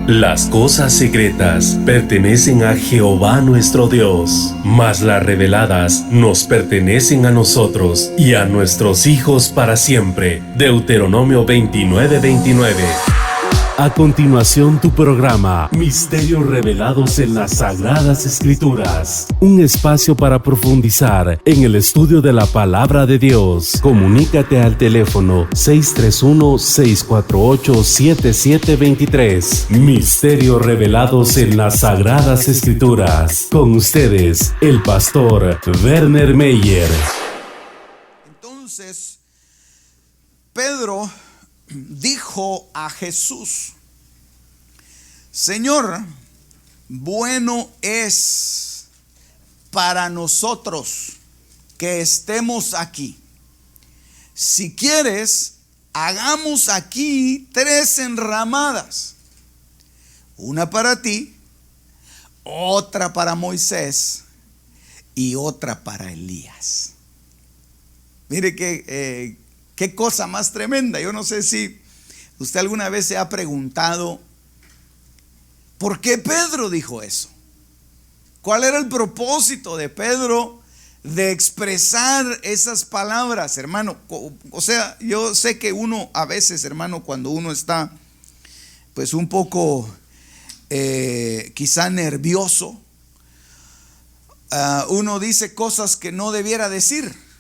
Las cosas secretas pertenecen a Jehová nuestro Dios, mas las reveladas nos pertenecen a nosotros y a nuestros hijos para siempre. Deuteronomio 29:29. A continuación, tu programa Misterios Revelados en las Sagradas Escrituras. Un espacio para profundizar en el estudio de la Palabra de Dios. Comunícate al teléfono 631-648-7723. Misterios Revelados en las Sagradas Escrituras. Con ustedes, el pastor Werner Meyer. Entonces, Pedro dijo a Jesús: Señor, bueno es para nosotros que estemos aquí. Si quieres, hagamos aquí 3 enramadas: una para ti, otra para Moisés y otra para Elías. Mire qué cosa más tremenda. Yo no sé si usted alguna vez se ha preguntado ¿por qué Pedro dijo eso? ¿Cuál era el propósito de Pedro de expresar esas palabras, hermano? O sea, yo sé que uno a veces, hermano, cuando uno está pues un poco quizá nervioso, uno dice cosas que no debiera decir.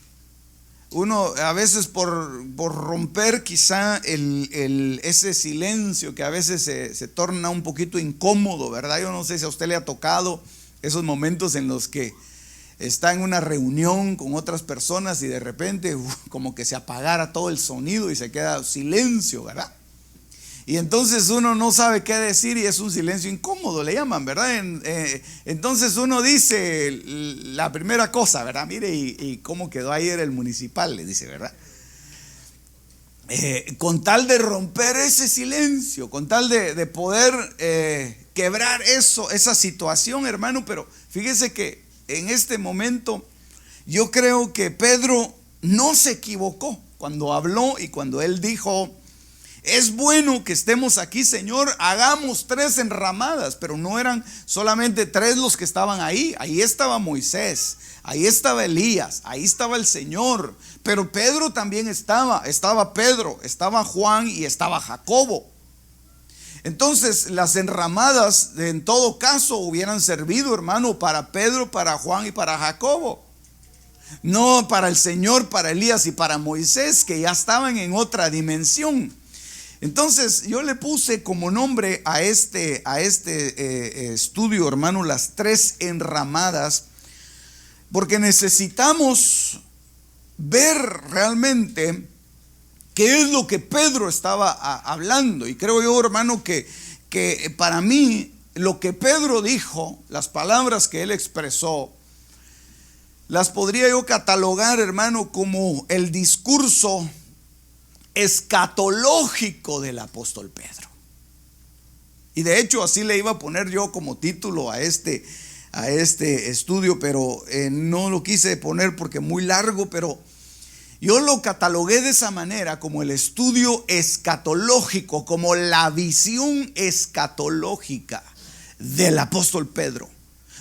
Uno a veces por romper quizá ese silencio que a veces se torna un poquito incómodo, ¿verdad? Yo no sé si a usted le ha tocado esos momentos en los que está en una reunión con otras personas y de repente como que se apagara todo el sonido y se queda silencio, ¿verdad? Y entonces uno no sabe qué decir y es un silencio incómodo, le llaman, ¿verdad? Entonces uno dice la primera cosa, ¿verdad? Mire, y cómo quedó ayer el municipal, le dice, ¿verdad? Con tal de romper ese silencio, con tal de poder quebrar esa situación, hermano. Pero fíjese que en este momento yo creo que Pedro no se equivocó cuando habló y cuando él dijo: es bueno que estemos aquí, Señor, hagamos 3 enramadas. Pero no eran solamente 3 los que estaban ahí. Ahí estaba Moisés, ahí estaba Elías, ahí estaba el Señor. Pero Pedro también estaba Pedro, estaba Juan y estaba Jacobo. Entonces las enramadas en todo caso hubieran servido, hermano, para Pedro, para Juan y para Jacobo. No para el Señor, para Elías y para Moisés, que ya estaban en otra dimensión. Entonces yo le puse como nombre a este estudio, hermano, las 3 enramadas, porque necesitamos ver realmente qué es lo que Pedro estaba hablando. Y creo yo, hermano, que para mí lo que Pedro dijo, las palabras que él expresó, las podría yo catalogar, hermano, como el discurso escatológico del apóstol Pedro. Y de hecho así le iba a poner yo como título a este estudio, pero no lo quise poner porque muy largo. Pero yo lo catalogué de esa manera, como el estudio escatológico, como la visión escatológica del apóstol Pedro.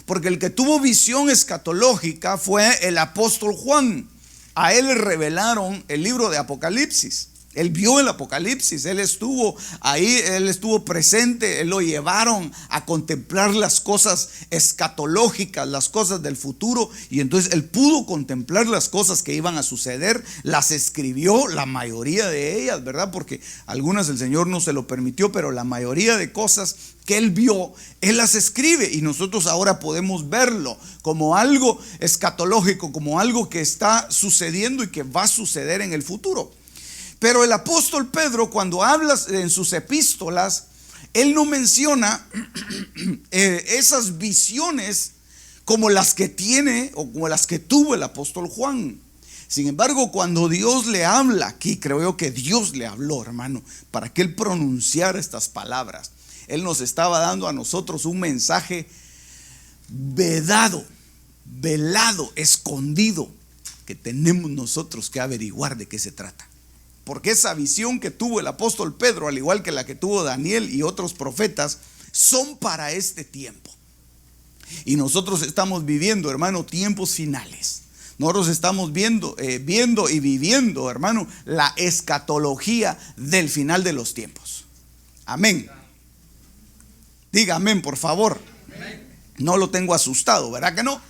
Porque el que tuvo visión escatológica fue el apóstol Juan. A él le revelaron el libro de Apocalipsis. Él vio el Apocalipsis, él estuvo ahí, él estuvo presente, él lo llevaron a contemplar las cosas escatológicas, las cosas del futuro. Y entonces él pudo contemplar las cosas que iban a suceder, las escribió, la mayoría de ellas, ¿verdad? Porque algunas el Señor no se lo permitió, pero la mayoría de cosas que él vio, él las escribe. Y nosotros ahora podemos verlo como algo escatológico, como algo que está sucediendo y que va a suceder en el futuro. Pero el apóstol Pedro, cuando habla en sus epístolas, él no menciona esas visiones como las que tiene o como las que tuvo el apóstol Juan. Sin embargo, cuando Dios le habla aquí, creo yo que Dios le habló, hermano, para que él pronunciara estas palabras. Él nos estaba dando a nosotros un mensaje vedado, velado, escondido, que tenemos nosotros que averiguar de qué se trata. porque esa visión que tuvo el apóstol Pedro, al igual que la que tuvo Daniel y otros profetas, son para este tiempo. Y nosotros estamos viviendo, hermano, tiempos finales. Nosotros estamos viendo y viviendo, hermano, la escatología del final de los tiempos. Amén. Diga amén, por favor. No lo tengo asustado, ¿verdad que no?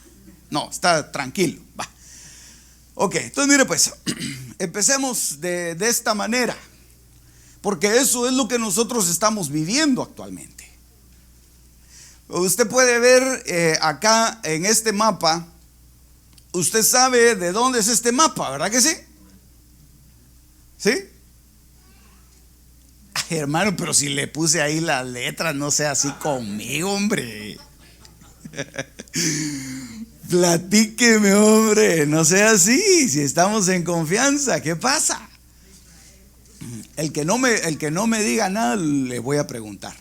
No, está tranquilo. Va. Ok, entonces mire pues, empecemos de esta manera, porque eso es lo que nosotros estamos viviendo actualmente. Usted puede ver acá en este mapa, usted sabe de dónde es este mapa, ¿verdad que sí? ¿Sí? Ay, hermano, pero si le puse ahí las letras, no sea así conmigo, hombre. Platíqueme, hombre, no sea así, si estamos en confianza, ¿qué pasa? El que no me diga nada, le voy a preguntar.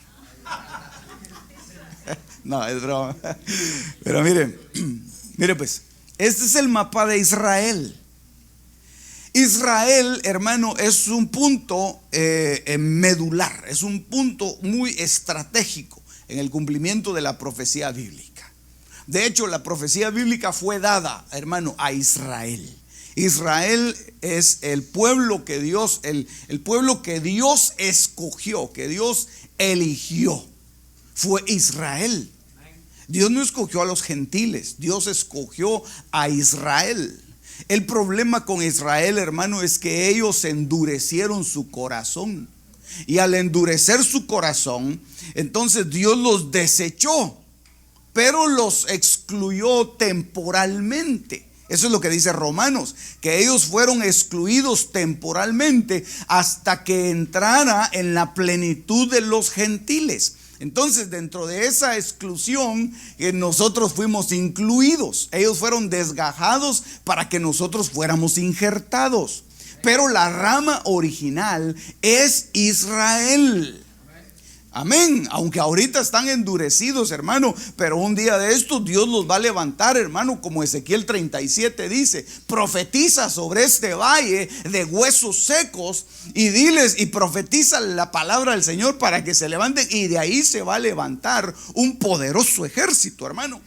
No, es broma. Pero mire pues, este es el mapa de Israel. Israel, hermano, es un punto medular, es un punto muy estratégico en el cumplimiento de la profecía bíblica. De hecho, la profecía bíblica fue dada, hermano, a Israel. Israel es el pueblo que Dios, el pueblo que Dios escogió, que Dios eligió. Fue Israel. Dios no escogió a los gentiles, Dios escogió a Israel. El problema con Israel, hermano, es que ellos endurecieron su corazón. Y al endurecer su corazón, entonces Dios los desechó, pero los excluyó temporalmente. Eso es lo que dice Romanos, que ellos fueron excluidos temporalmente hasta que entrara en la plenitud de los gentiles. Entonces, dentro de esa exclusión, nosotros fuimos incluidos. Ellos fueron desgajados para que nosotros fuéramos injertados. Pero la rama original es Israel. Amén. Aunque ahorita están endurecidos, hermano, pero un día de estos Dios los va a levantar, hermano, como Ezequiel 37 dice: profetiza sobre este valle de huesos secos y diles y profetiza la palabra del Señor para que se levanten, y de ahí se va a levantar un poderoso ejército, hermano.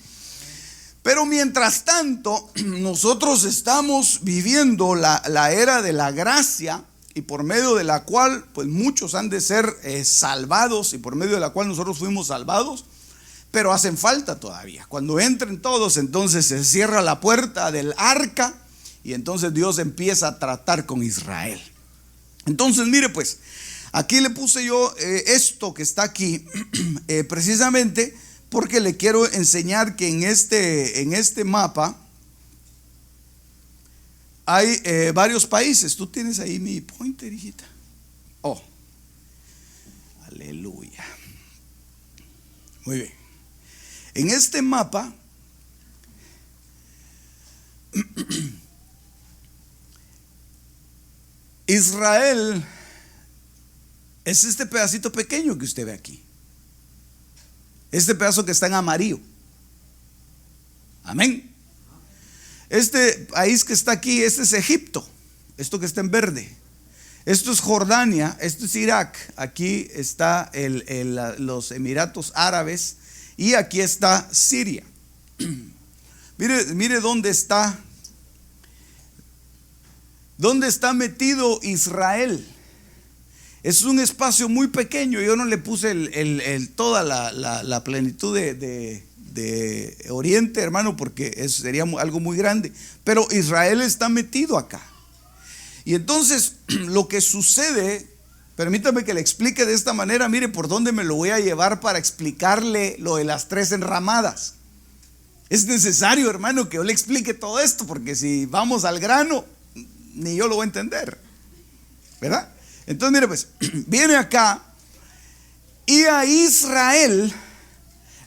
Pero mientras tanto, nosotros estamos viviendo la era de la gracia, y por medio de la cual pues muchos han de ser salvados, y por medio de la cual nosotros fuimos salvados, pero hacen falta todavía. Cuando entren todos, entonces se cierra la puerta del arca y entonces Dios empieza a tratar con Israel. Entonces mire pues, aquí le puse yo esto que está aquí precisamente porque le quiero enseñar que en este mapa hay varios países. Tú tienes ahí mi pointer, hijita. Oh, aleluya. Muy bien. En este mapa Israel es este pedacito pequeño que usted ve aquí. Este pedazo que está en amarillo. Amén. Este país que está aquí, este es Egipto. Esto que está en verde. Esto es Jordania, esto es Irak. Aquí está los Emiratos Árabes. Y aquí está Siria. Mire dónde está. ¿Dónde está metido Israel? Es un espacio muy pequeño. Yo no le puse toda la plenitud de Oriente, hermano, porque eso sería algo muy grande. Pero Israel está metido acá. Y entonces lo que sucede, permítame que le explique de esta manera. Mire por dónde me lo voy a llevar para explicarle lo de las 3 enramadas. Es necesario, hermano, que yo le explique todo esto, porque si vamos al grano, ni yo lo voy a entender, ¿verdad? Entonces mire pues, viene acá y a Israel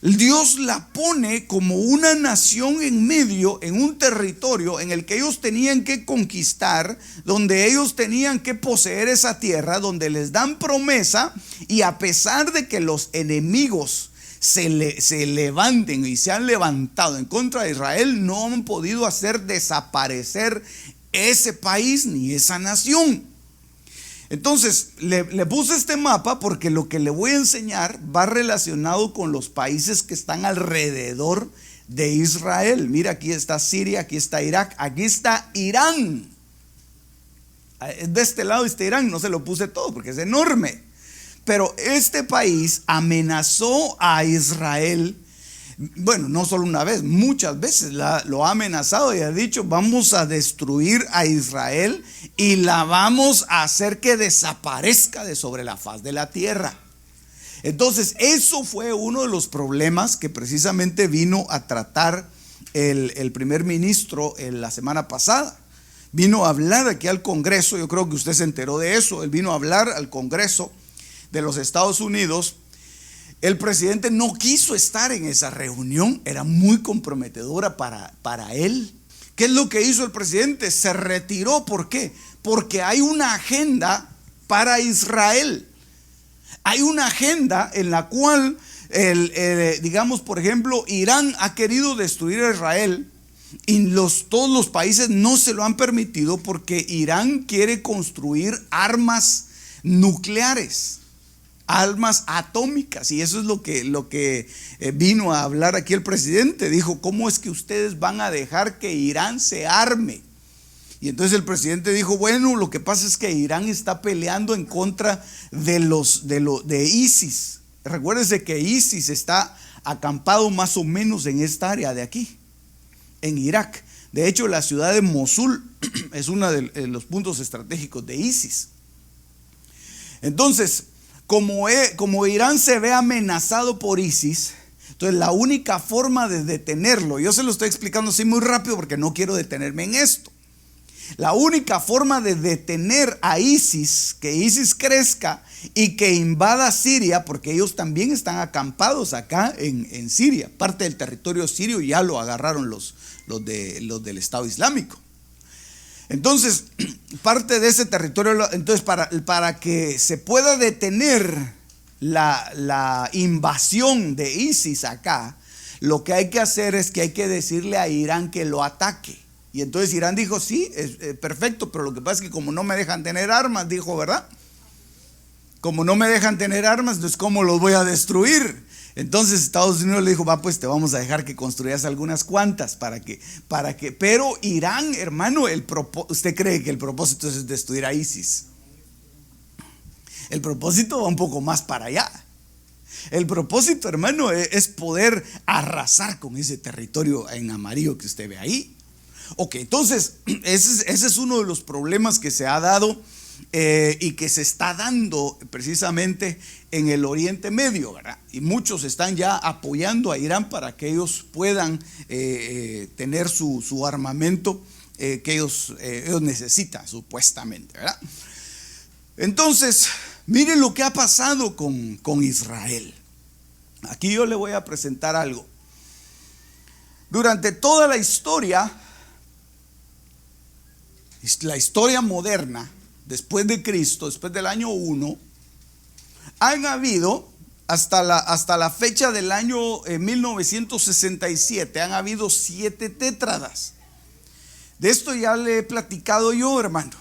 Dios la pone como una nación en medio, en un territorio en el que ellos tenían que conquistar, donde ellos tenían que poseer esa tierra, donde les dan promesa. Y a pesar de que los enemigos se levanten y se han levantado en contra de Israel, no han podido hacer desaparecer ese país ni esa nación. Entonces, le puse este mapa porque lo que le voy a enseñar va relacionado con los países que están alrededor de Israel. Mira, aquí está Siria, aquí está Irak, aquí está Irán. De este lado está Irán, no se lo puse todo porque es enorme. Pero este país amenazó a Israel. Bueno, no solo una vez, muchas veces lo ha amenazado y ha dicho: vamos a destruir a Israel y la vamos a hacer que desaparezca de sobre la faz de la tierra. Entonces, eso fue uno de los problemas que precisamente vino a tratar el primer ministro la semana pasada. Vino a hablar aquí al Congreso, yo creo que usted se enteró de eso. Él vino a hablar al Congreso de los Estados Unidos. El presidente no quiso estar en esa reunión, era muy comprometedora para él. ¿Qué es lo que hizo el presidente? Se retiró. ¿Por qué? Porque hay una agenda para Israel. Hay una agenda en la cual, digamos, por ejemplo, Irán ha querido destruir a Israel y todos los países no se lo han permitido porque Irán quiere construir armas nucleares, armas atómicas, y eso es lo que vino a hablar aquí el presidente. Dijo: ¿cómo es que ustedes van a dejar que Irán se arme? Y entonces el presidente dijo: bueno, lo que pasa es que Irán está peleando en contra de ISIS. Recuérdense que ISIS está acampado más o menos en esta área de aquí, en Irak. De hecho, la ciudad de Mosul es uno de los puntos estratégicos de ISIS. Entonces, como Irán se ve amenazado por ISIS, entonces la única forma de detenerlo, yo se lo estoy explicando así muy rápido porque no quiero detenerme en esto. La única forma de detener a ISIS, que ISIS crezca y que invada Siria, porque ellos también están acampados acá en Siria, parte del territorio sirio ya lo agarraron los del Estado Islámico. Entonces, parte de ese territorio, entonces para que se pueda detener la invasión de ISIS acá, lo que hay que hacer es que hay que decirle a Irán que lo ataque. Y entonces Irán dijo: sí, es perfecto, pero lo que pasa es que como no me dejan tener armas, dijo, ¿verdad? Como no me dejan tener armas, entonces ¿cómo los voy a destruir? Entonces Estados Unidos le dijo: va, pues te vamos a dejar que construyas algunas cuantas para que, pero Irán, hermano, ¿usted cree que el propósito es destruir a ISIS? El propósito va un poco más para allá. El propósito, hermano, es poder arrasar con ese territorio en amarillo que usted ve ahí. Ok, entonces ese es uno de los problemas que se ha dado y que se está dando precisamente en el Oriente Medio, ¿verdad? Y muchos están ya apoyando a Irán para que ellos puedan tener su armamento que ellos necesitan supuestamente, ¿verdad? Entonces, miren lo que ha pasado con Israel. Aquí yo le voy a presentar algo. Durante toda la historia moderna, después de Cristo, después del año 1, han habido, hasta la fecha del año 1967, han habido 7 tétradas. De esto ya le he platicado yo, hermano.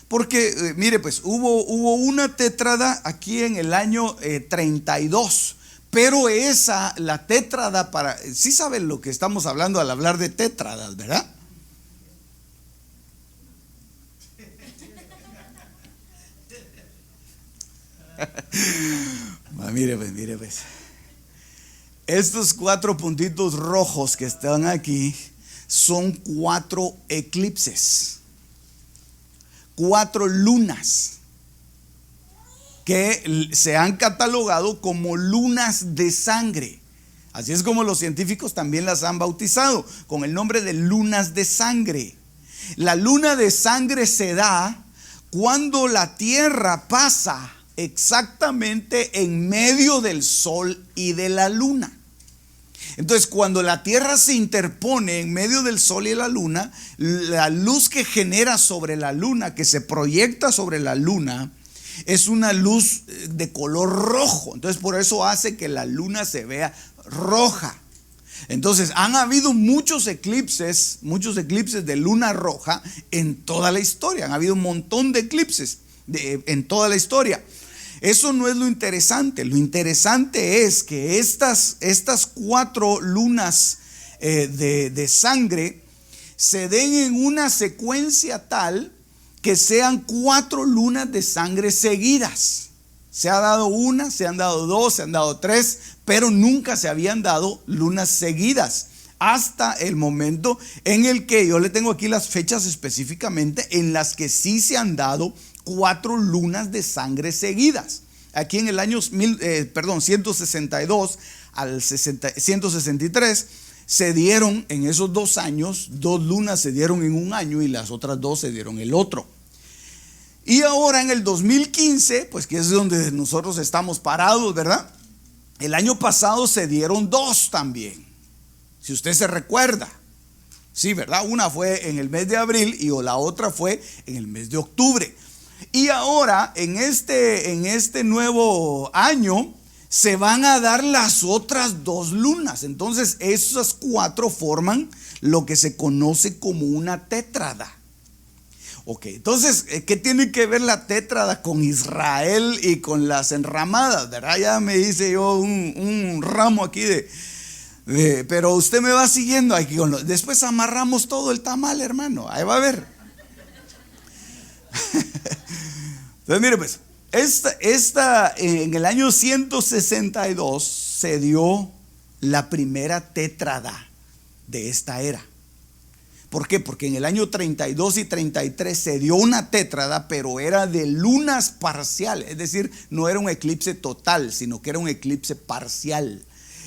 Porque, mire, pues hubo una tétrada aquí en el año 32. Pero la tétrada sí saben lo que estamos hablando al hablar de tétradas, ¿verdad? Mire pues. Estos 4 puntitos rojos que están aquí son 4 eclipses, 4 lunas que se han catalogado como lunas de sangre. Así es como los científicos también las han bautizado, con el nombre de lunas de sangre. La luna de sangre se da cuando la Tierra pasa exactamente en medio del Sol y de la Luna. Entonces, cuando la Tierra se interpone en medio del Sol y la Luna, la luz que genera sobre la Luna, que se proyecta sobre la Luna, es una luz de color rojo. Entonces, por eso hace que la Luna se vea roja. Entonces, han habido muchos eclipses de luna roja en toda la historia. Han habido un montón de eclipses. en toda la historia. Eso no es lo interesante. Lo interesante es que estas 4 lunas de sangre se den en una secuencia tal que sean 4 lunas de sangre seguidas. Se ha dado una, se han dado 2, se han dado 3, pero nunca se habían dado lunas seguidas hasta el momento en el que yo le tengo aquí las fechas específicamente en las que sí se han dado 4 lunas de sangre seguidas. Aquí en el año 162 al 163 se dieron en esos 2 años, 2 lunas se dieron en un año y las otras 2 se dieron el otro. Y ahora en el 2015, pues que es donde nosotros estamos parados, ¿verdad? El año pasado se dieron 2 también, si usted se recuerda. Sí, ¿verdad? Una fue en el mes de abril y la otra fue en el mes de octubre. Y ahora en este nuevo año se van a dar las otras 2 lunas. Entonces esas 4 forman lo que se conoce como una tétrada. Ok, entonces, ¿qué tiene que ver la tétrada con Israel y con las enramadas? ¿Verdad? Ya me hice yo un ramo aquí pero usted me va siguiendo aquí. Después amarramos todo el tamal, hermano. Ahí va a ver. Entonces, mire pues, en el año 162 se dio la primera tétrada de esta era. ¿Por qué? Porque en el año 32 y 33 se dio una tétrada, pero era de lunas parciales, es decir, no era un eclipse total, sino que era un eclipse parcial.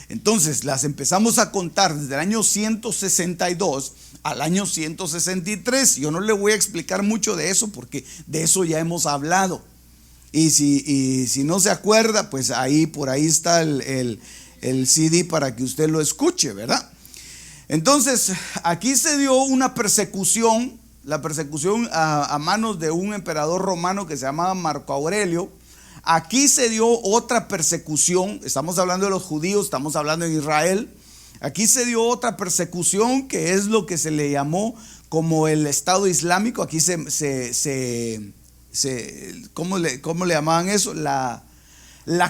Entonces las empezamos a contar desde el año 162 al año 163. Yo no le voy a explicar mucho de eso porque de eso ya hemos hablado. Y si no se acuerda, pues por ahí está el CD para que usted lo escuche, ¿verdad? Entonces, aquí se dio una persecución, la persecución a manos de un emperador romano que se llamaba Marco Aurelio. Aquí se dio otra persecución, estamos hablando de los judíos, estamos hablando de Israel. Aquí se dio otra persecución que es lo que se le llamó como el Estado Islámico. Aquí ¿cómo le llamaban eso? La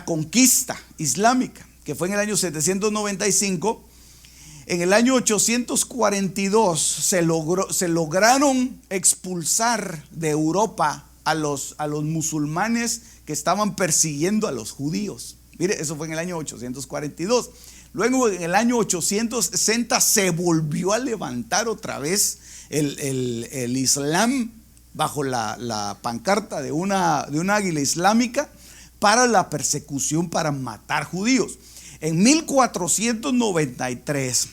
conquista islámica, que fue en el año 795. En el año 842 se lograron expulsar de Europa a los musulmanes que estaban persiguiendo a los judíos. Mire, eso fue en el año 842. Luego en el año 860 se volvió a levantar otra vez el Islam bajo la pancarta de una águila islámica para la persecución, para matar judíos. En 1493,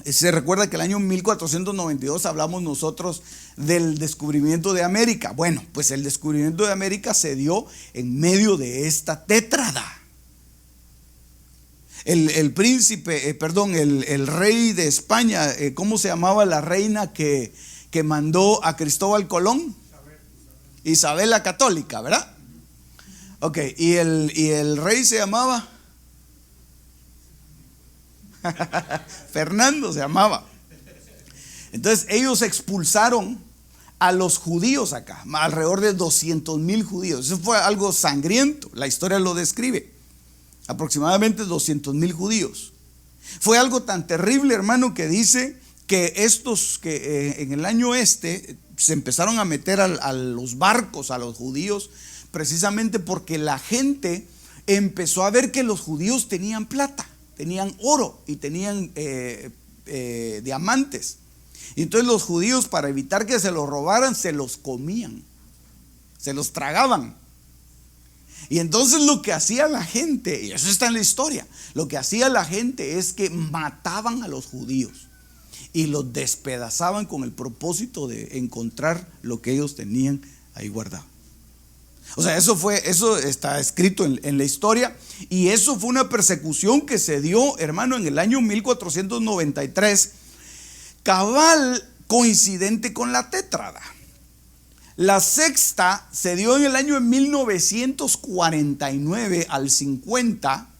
se recuerda que el año 1492 hablamos nosotros del descubrimiento de América. Bueno, pues el descubrimiento de América se dio en medio de esta tétrada. El rey de España, ¿cómo se llamaba la reina que mandó a Cristóbal Colón? Isabel la Católica, ¿verdad? Ok, y el rey se llamaba Fernando, se llamaba. Entonces ellos expulsaron a los judíos acá, alrededor de 200,000 judíos. Eso fue algo sangriento, la historia lo describe. Aproximadamente 200,000 judíos. Fue algo tan terrible, hermano, que dice que estos que en el año se empezaron a meter a los barcos, a los judíos, precisamente porque la gente empezó a ver que los judíos tenían plata, tenían oro y tenían diamantes. Y entonces los judíos, para evitar que se los robaran, se los comían, se los tragaban. Y entonces lo que hacía la gente, y eso está en la historia, lo que hacía la gente es que mataban a los judíos y los despedazaban con el propósito de encontrar lo que ellos tenían ahí guardado. O sea, eso está escrito en la historia, y eso fue una persecución que se dio, hermano, en el año 1493, cabal coincidente con la tétrada. La sexta se dio en el año de 1949 al 50,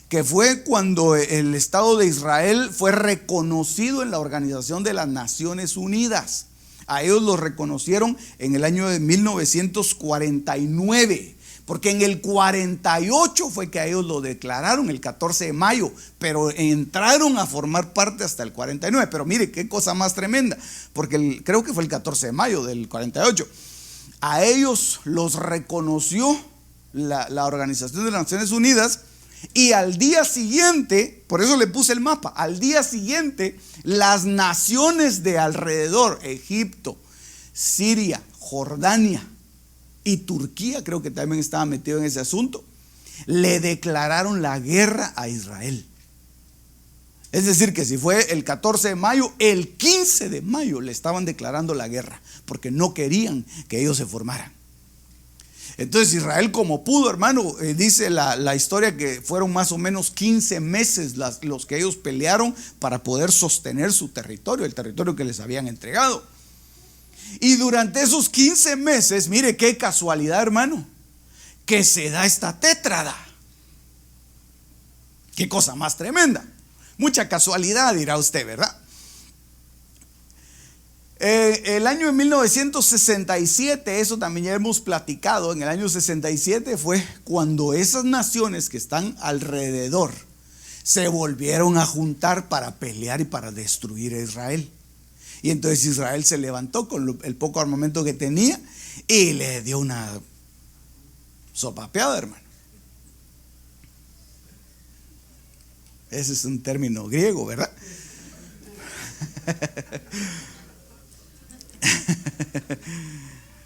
que fue cuando el Estado de Israel fue reconocido en la Organización de las Naciones Unidas. A ellos los reconocieron en el año de 1949. Porque en el 48 fue que a ellos lo declararon, el 14 de mayo, pero entraron a formar parte hasta el 49. Pero mire qué cosa más tremenda, porque creo que fue el 14 de mayo del 48. A ellos los reconoció la Organización de las Naciones Unidas, y al día siguiente, por eso le puse el mapa, al día siguiente las naciones de alrededor, Egipto, Siria, Jordania y Turquía, creo que también estaba metido en ese asunto, le declararon la guerra a Israel. Es decir, que si fue el 14 de mayo, el 15 de mayo le estaban declarando la guerra, porque no querían que ellos se formaran. Entonces Israel, como pudo, hermano, dice la historia que fueron más o menos 15 meses los que ellos pelearon para poder sostener su territorio, el territorio que les habían entregado. Y durante esos 15 meses, mire qué casualidad, hermano, que se da esta tétrada. Qué cosa más tremenda. Mucha casualidad, dirá usted, ¿verdad? El año de 1967, eso también ya hemos platicado, en el año 67 fue cuando esas naciones que están alrededor se volvieron a juntar para pelear y para destruir a Israel. Y entonces Israel se levantó con el poco armamento que tenía y le dio una sopapeada, hermano. Ese es un término griego, ¿verdad?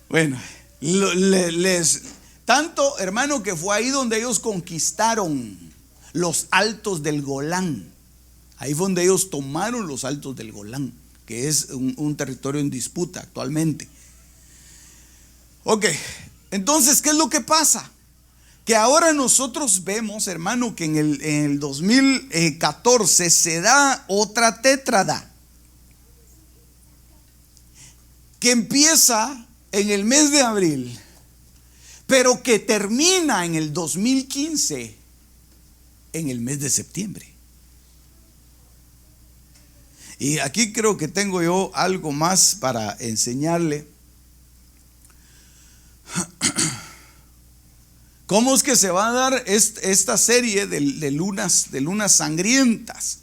Bueno, tanto, hermano, que fue ahí donde ellos conquistaron los altos del Golán. Ahí fue donde ellos tomaron los altos del Golán, que es un territorio en disputa actualmente. Ok, entonces, ¿qué es lo que pasa? Que ahora nosotros vemos, hermano, que en el 2014 se da otra tétrada, que empieza en el mes de abril, pero que termina en el 2015, en el mes de septiembre. Y aquí creo que tengo yo algo más para enseñarle. ¿Cómo es que se va a dar esta serie de lunas sangrientas?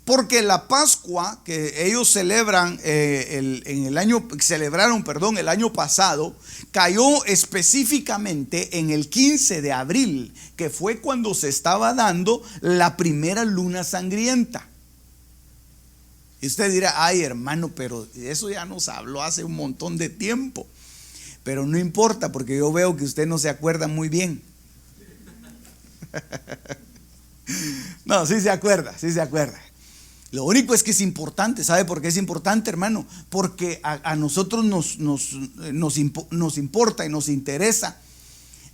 Porque la Pascua que ellos celebran el año pasado, cayó específicamente en el 15 de abril, que fue cuando se estaba dando la primera luna sangrienta. Y usted dirá, ay, hermano, pero eso ya nos habló hace un montón de tiempo. Pero no importa, porque yo veo que usted no se acuerda muy bien. No, sí se acuerda. Lo único es que es importante. ¿Sabe por qué es importante, hermano? Porque a nosotros nos importa y nos interesa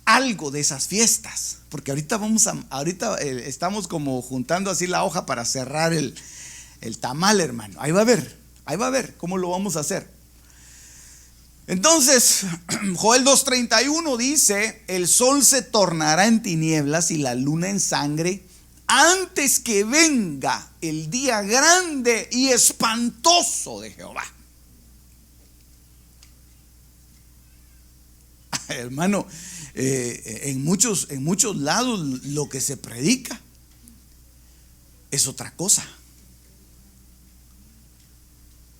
algo de esas fiestas. Porque ahorita estamos como juntando así la hoja para cerrar el tamal, hermano. Ahí va a ver cómo lo vamos a hacer. Entonces, Joel 2:31 dice: el sol se tornará en tinieblas y la luna en sangre antes que venga el día grande y espantoso de Jehová. Hermano, en muchos lados lo que se predica es otra cosa.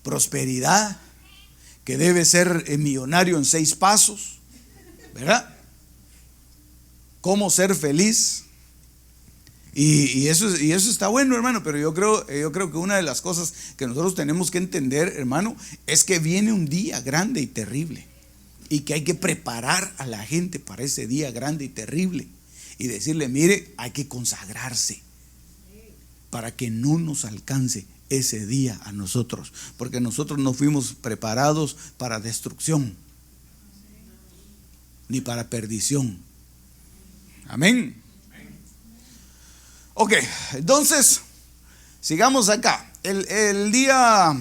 Prosperidad, que debe ser millonario en 6 pasos, ¿verdad? Cómo ser feliz. Y eso está bueno, hermano, pero yo creo que una de las cosas que nosotros tenemos que entender, hermano, es que viene un día grande y terrible, y que hay que preparar a la gente para ese día grande y terrible, y decirle, mire, hay que consagrarse para que no nos alcance ese día a nosotros, porque nosotros no fuimos preparados para destrucción ni para perdición. Amén. Ok, entonces sigamos acá. El día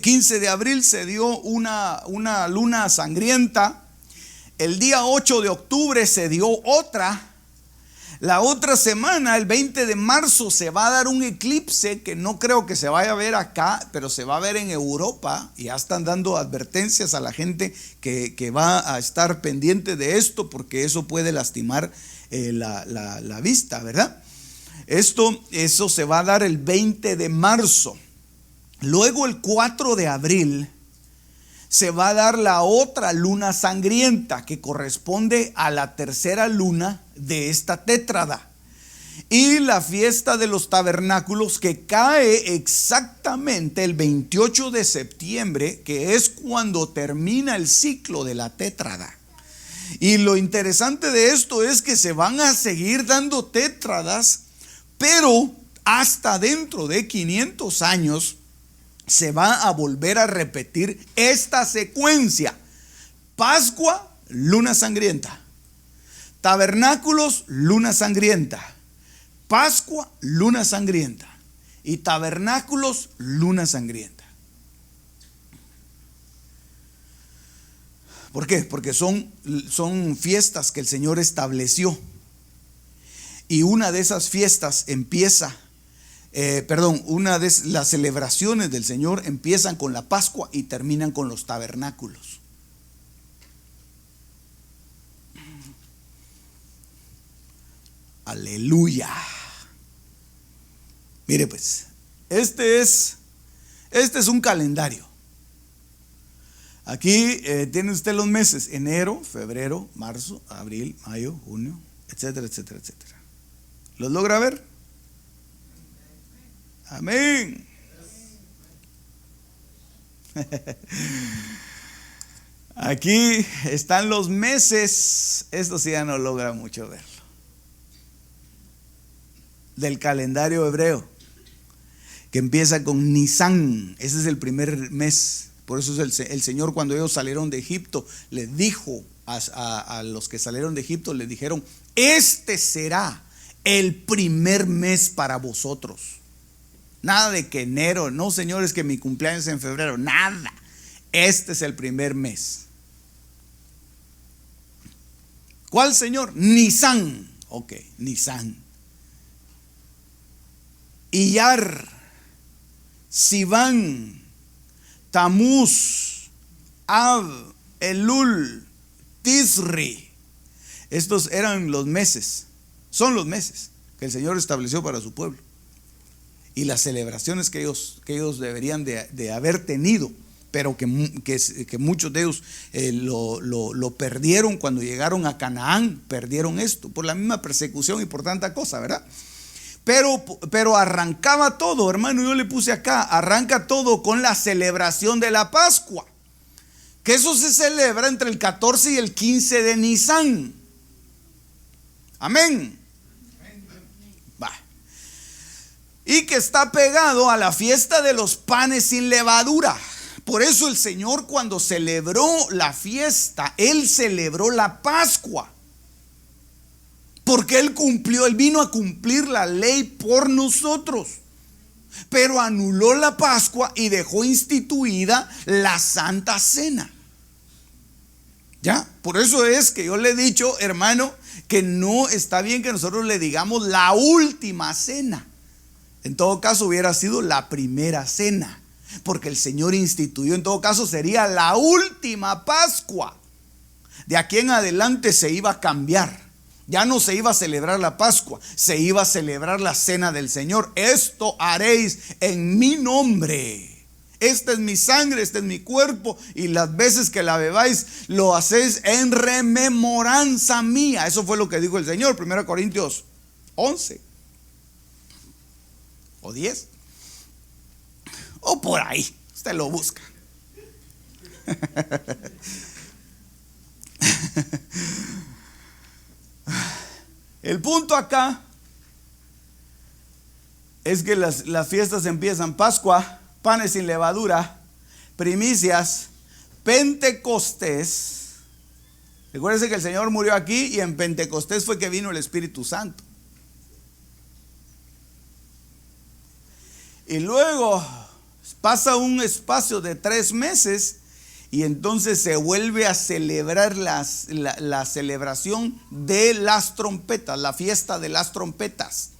15 de abril se dio una luna sangrienta. El día 8 de octubre se dio otra. La otra semana, el 20 de marzo, se va a dar un eclipse que no creo que se vaya a ver acá, pero se va a ver en Europa. Y ya están dando advertencias a la gente que va a estar pendiente de esto, porque eso puede lastimar la vista, ¿verdad? Eso se va a dar el 20 de marzo. Luego el 4 de abril se va a dar la otra luna sangrienta, que corresponde a la tercera luna de esta tétrada. Y la fiesta de los tabernáculos, que cae exactamente el 28 de septiembre, que es cuando termina el ciclo de la tétrada. Y lo interesante de esto es que se van a seguir dando tétradas, pero hasta dentro de 500 años se va a volver a repetir esta secuencia: Pascua, luna sangrienta; tabernáculos, luna sangrienta; Pascua, luna sangrienta; y tabernáculos, luna sangrienta. ¿Por qué? Porque son fiestas que el Señor estableció. Y una de esas fiestas empieza, una de las celebraciones del Señor empiezan con la Pascua y terminan con los tabernáculos. Aleluya. Mire pues, este es un calendario. Aquí tiene usted los meses: enero, febrero, marzo, abril, mayo, junio, etcétera, etcétera, etcétera. ¿Los logra ver? Amén. Aquí están los meses. Esto sí ya no logra mucho verlo. Del calendario hebreo, que empieza con Nisan. Ese es el primer mes. Por eso es el Señor, cuando ellos salieron de Egipto, les dijo a los que salieron de Egipto, les dijeron: este será el primer mes para vosotros. Nada de que enero, no señores, que mi cumpleaños es en febrero, nada. Este es el primer mes. ¿Cuál, Señor? Nisan. Ok, Nisan. Iyar, Sivan, Tamuz, Ab, Elul, Tisri. Estos eran los meses. Son los meses que el Señor estableció para su pueblo, y las celebraciones que ellos deberían de haber tenido, pero que muchos de ellos lo perdieron cuando llegaron a Canaán. Perdieron esto por la misma persecución y por tanta cosa, ¿verdad? Pero arrancaba todo, hermano. Yo le puse acá: arranca todo con la celebración de la Pascua, que eso se celebra entre el 14 y el 15 de Nisan. Amén. Va. Y que está pegado a la fiesta de los panes sin levadura. Por eso el Señor, cuando celebró la fiesta, Él celebró la Pascua, porque Él vino a cumplir la ley por nosotros. Pero anuló la Pascua y dejó instituida la Santa Cena. ¿Ya? Por eso es que yo le he dicho, hermano, que no está bien que nosotros le digamos la última cena. En todo caso hubiera sido la primera cena, porque el Señor instituyó, en todo caso sería la última Pascua. De aquí en adelante se iba a cambiar. Ya no se iba a celebrar la Pascua, se iba a celebrar la cena del Señor. Esto haréis en mi nombre. Esta es mi sangre, este es mi cuerpo, y las veces que la bebáis lo hacéis en rememoranza mía. Eso fue lo que dijo el Señor, 1 Corintios 11 o 10 o por ahí, usted lo busca. El punto acá es que las fiestas empiezan: Pascua, panes sin levadura, primicias, Pentecostés. Recuérdense que el Señor murió aquí, y en Pentecostés fue que vino el Espíritu Santo. Y luego pasa un espacio de 3 meses y entonces se vuelve a celebrar la celebración de las trompetas, la fiesta de las trompetas.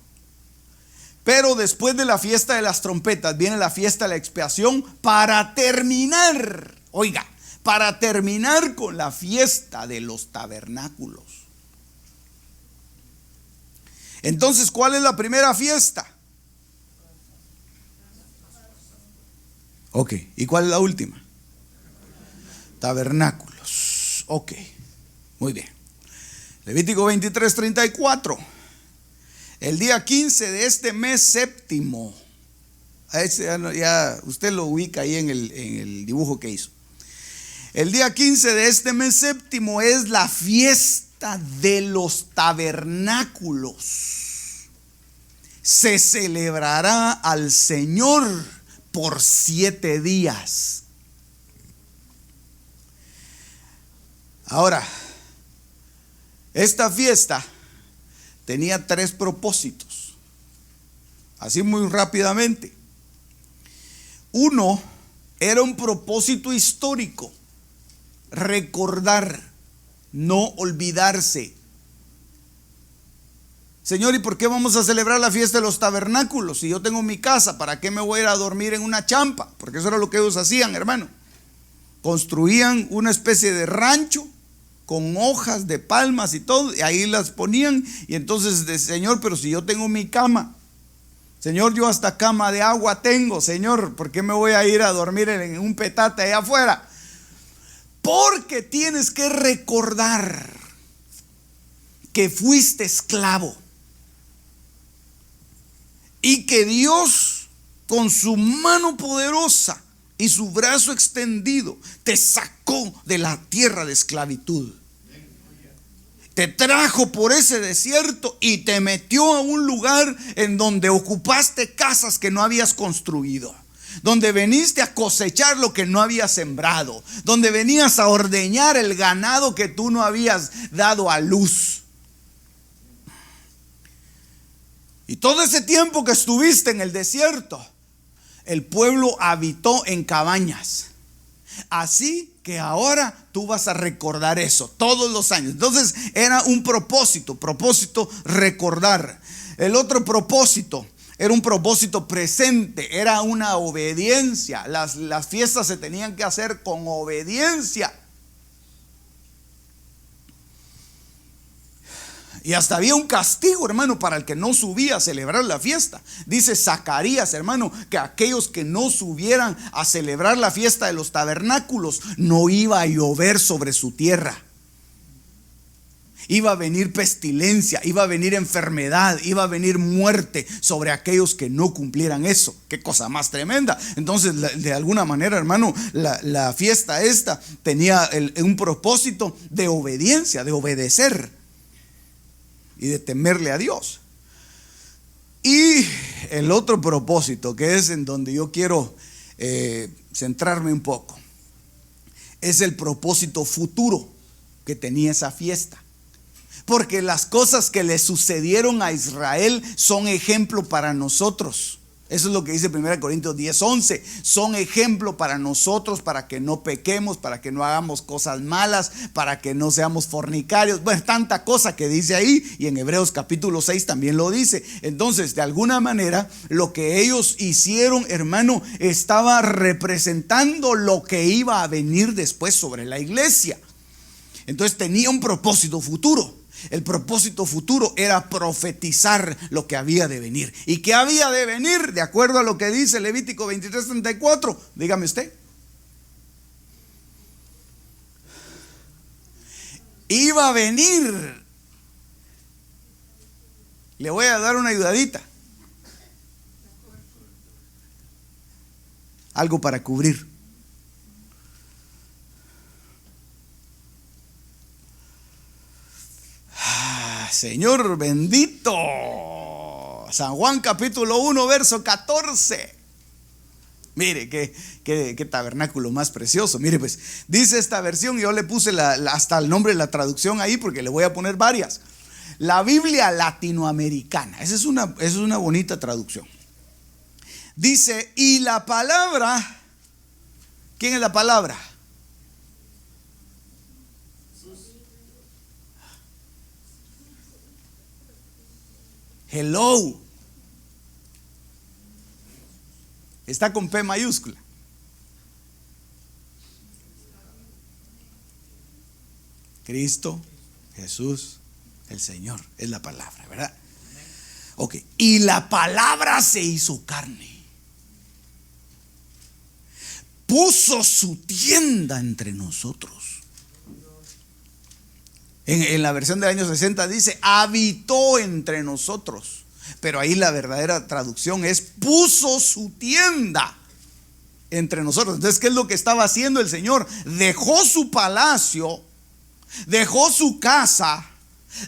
Pero después de la fiesta de las trompetas viene la fiesta de la expiación para terminar, oiga, para terminar con la fiesta de los tabernáculos. Entonces, ¿cuál es la primera fiesta? Ok, ¿y cuál es la última? Tabernáculos. Ok, muy bien. Levítico 23:34. El día 15 de este mes séptimo. Ya usted lo ubica ahí en el dibujo que hizo. El día 15 de este mes séptimo es la fiesta de los tabernáculos. Se celebrará al Señor por 7 días. Ahora, esta fiesta tenía 3 propósitos, así muy rápidamente. Uno era un propósito histórico, recordar, no olvidarse. Señor, ¿y por qué vamos a celebrar la fiesta de los tabernáculos? Si yo tengo mi casa, ¿para qué me voy a ir a dormir en una champa? Porque eso era lo que ellos hacían, hermano. Construían una especie de rancho con hojas de palmas y todo, y ahí las ponían. Y entonces, Señor, pero si yo tengo mi cama, Señor, yo hasta cama de agua tengo, Señor, ¿por qué me voy a ir a dormir en un petate allá afuera? Porque tienes que recordar que fuiste esclavo y que Dios, con su mano poderosa y su brazo extendido, te sacó de la tierra de esclavitud. Te trajo por ese desierto y te metió a un lugar en donde ocupaste casas que no habías construido, donde veniste a cosechar lo que no habías sembrado, donde venías a ordeñar el ganado que tú no habías dado a luz. Y todo ese tiempo que estuviste en el desierto, el pueblo habitó en cabañas. Así que ahora tú vas a recordar eso todos los años. Entonces era un propósito recordar. El otro propósito era un propósito presente, era una obediencia. Las fiestas se tenían que hacer con obediencia. Y hasta había un castigo, hermano, para el que no subía a celebrar la fiesta. Dice Zacarías, hermano, que aquellos que no subieran a celebrar la fiesta de los tabernáculos, no iba a llover sobre su tierra. Iba a venir pestilencia, iba a venir enfermedad, iba a venir muerte sobre aquellos que no cumplieran eso. Qué cosa más tremenda. Entonces, de alguna manera, hermano, la fiesta esta tenía un propósito de obediencia, de obedecer y de temerle a Dios. Y el otro propósito, que es en donde yo quiero centrarme un poco, es el propósito futuro que tenía esa fiesta. Porque las cosas que le sucedieron a Israel son ejemplo para nosotros. Eso es lo que dice 1 Corintios 10:11. Son ejemplo para nosotros, para que no pequemos, para que no hagamos cosas malas, para que no seamos fornicarios. Bueno, tanta cosa que dice ahí, y en Hebreos capítulo 6 también lo dice. Entonces, de alguna manera, lo que ellos hicieron, hermano, estaba representando lo que iba a venir después sobre la iglesia. Entonces tenía un propósito futuro. El propósito futuro era profetizar lo que había de venir. ¿Y qué había de venir? De acuerdo a lo que dice Levítico 23:34. Dígame usted. Iba a venir. Le voy a dar una ayudadita. Algo para cubrir. Señor bendito. San Juan capítulo 1 verso 14. Mire qué tabernáculo más precioso. Mire, pues dice esta versión, yo le puse hasta el nombre de la traducción ahí porque le voy a poner varias. La Biblia latinoamericana. Esa es una bonita traducción. Dice, y la palabra, ¿quién es la palabra? Hello. Está con P mayúscula. Cristo, Jesús, el Señor, es la palabra, ¿verdad? Ok, y la palabra se hizo carne, puso su tienda entre nosotros. En la versión del año 60 dice, habitó entre nosotros. Pero ahí la verdadera traducción es, puso su tienda entre nosotros. Entonces, ¿qué es lo que estaba haciendo el Señor? Dejó su palacio, dejó su casa,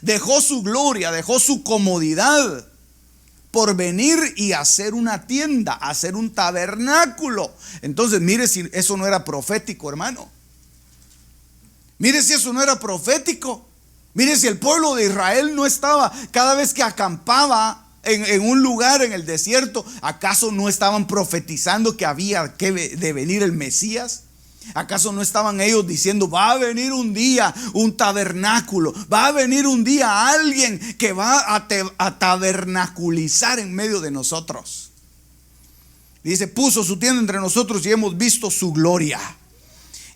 dejó su gloria, dejó su comodidad por venir y hacer una tienda, hacer un tabernáculo. Entonces, mire si eso no era profético, hermano. Mire si eso no era profético. Mire si el pueblo de Israel no estaba, cada vez que acampaba en un lugar en el desierto, ¿acaso no estaban profetizando que había que de venir el Mesías? ¿Acaso no estaban ellos diciendo, va a venir un día un tabernáculo, va a venir un día alguien que va a tabernaculizar en medio de nosotros? Dice, puso su tienda entre nosotros y hemos visto su gloria.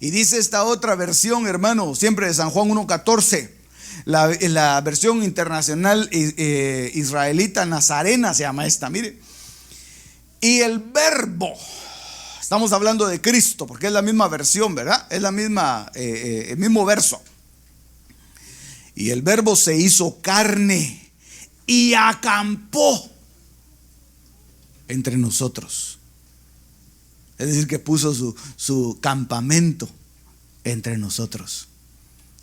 Y dice esta otra versión, hermano, siempre de San Juan 1:14, la versión internacional israelita nazarena se llama esta, mire. Y el verbo, estamos hablando de Cristo, porque es la misma versión, ¿verdad? Es la misma, el mismo verso. Y el verbo se hizo carne y acampó entre nosotros. Es decir, que puso su campamento entre nosotros.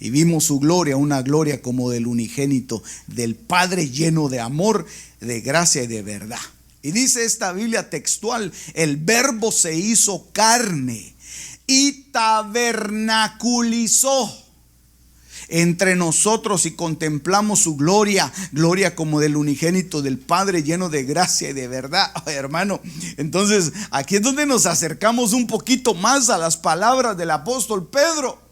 Y vimos su gloria, una gloria como del unigénito del Padre, lleno de amor, de gracia y de verdad. Y dice esta Biblia textual, el verbo se hizo carne y tabernaculizó entre nosotros y contemplamos su gloria, gloria como del unigénito del Padre, lleno de gracia y de verdad. Oh, hermano, entonces aquí es donde nos acercamos un poquito más a las palabras del apóstol Pedro.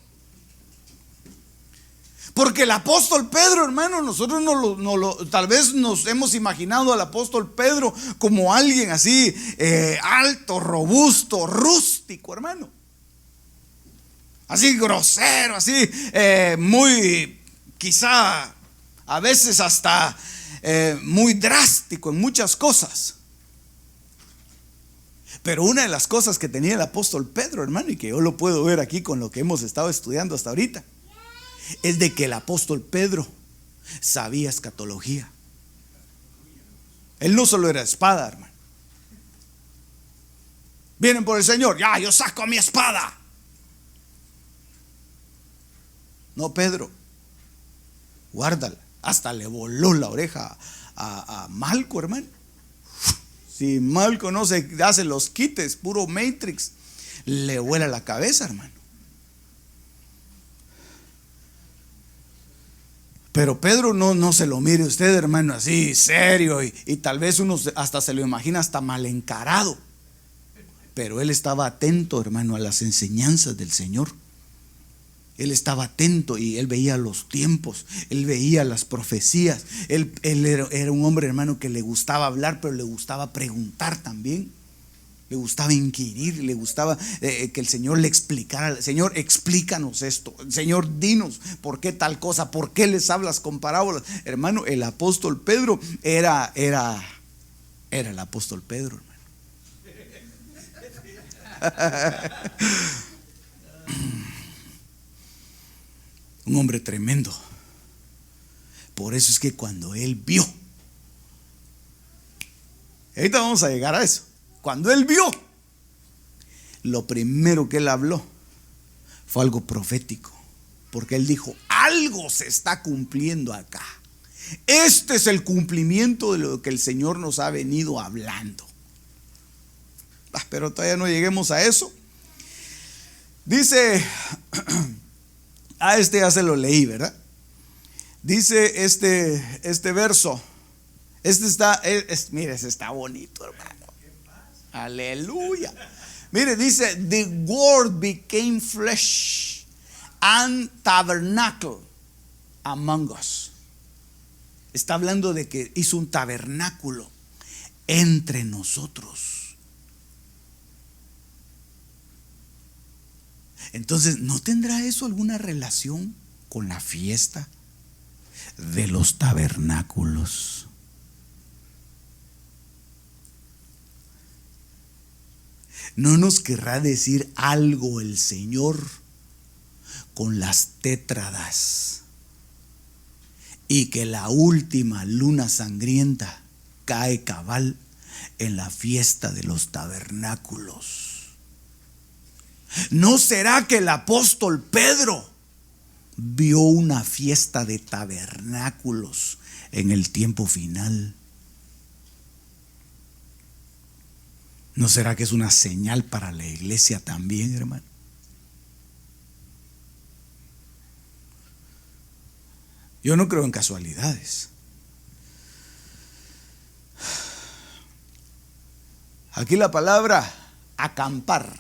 Porque el apóstol Pedro, hermano, nosotros tal vez nos hemos imaginado al apóstol Pedro como alguien así alto, robusto, rústico, hermano. Así grosero, así muy, quizá a veces hasta muy drástico en muchas cosas. Pero una de las cosas que tenía el apóstol Pedro, hermano, y que yo lo puedo ver aquí con lo que hemos estado estudiando hasta ahorita, es de que el apóstol Pedro sabía escatología. Él no solo era espada, hermano. Vienen por el Señor, ya, yo saco mi espada. No, Pedro, guárdala. Hasta le voló la oreja a Malco, hermano. Si Malco no se hace los quites, puro Matrix, le vuela la cabeza, hermano. Pero Pedro no se lo mire usted, hermano, así serio y tal vez uno hasta se lo imagina hasta mal encarado. Pero él estaba atento, hermano, a las enseñanzas del Señor. Él estaba atento y él veía los tiempos, él veía las profecías. Él era un hombre, hermano, que le gustaba hablar, pero le gustaba preguntar también. Le gustaba inquirir, le gustaba que el Señor le explicara. Señor, explícanos esto. Señor, dinos por qué tal cosa, por qué les hablas con parábolas. Hermano, el apóstol Pedro era el apóstol Pedro, hermano. Un hombre tremendo. Por eso es que cuando él vio, ahorita vamos a llegar a eso. Cuando él vio, lo primero que él habló fue algo profético, porque él dijo, algo se está cumpliendo acá. Este es el cumplimiento de lo que el Señor nos ha venido hablando. Pero todavía no lleguemos a eso. Dice, este ya se lo leí, ¿verdad? Dice este verso, mire, está bonito, hermano. Aleluya. Mire, dice, the word became flesh and tabernacle among us. Está hablando de que hizo un tabernáculo entre nosotros. Entonces, ¿no tendrá eso alguna relación con la fiesta de los tabernáculos? ¿No nos querrá decir algo el Señor con las tétradas? Y que la última luna sangrienta cae cabal en la fiesta de los tabernáculos. ¿No será que el apóstol Pedro vio una fiesta de tabernáculos en el tiempo final? ¿No será que es una señal para la iglesia también, hermano? Yo no creo en casualidades. Aquí la palabra acampar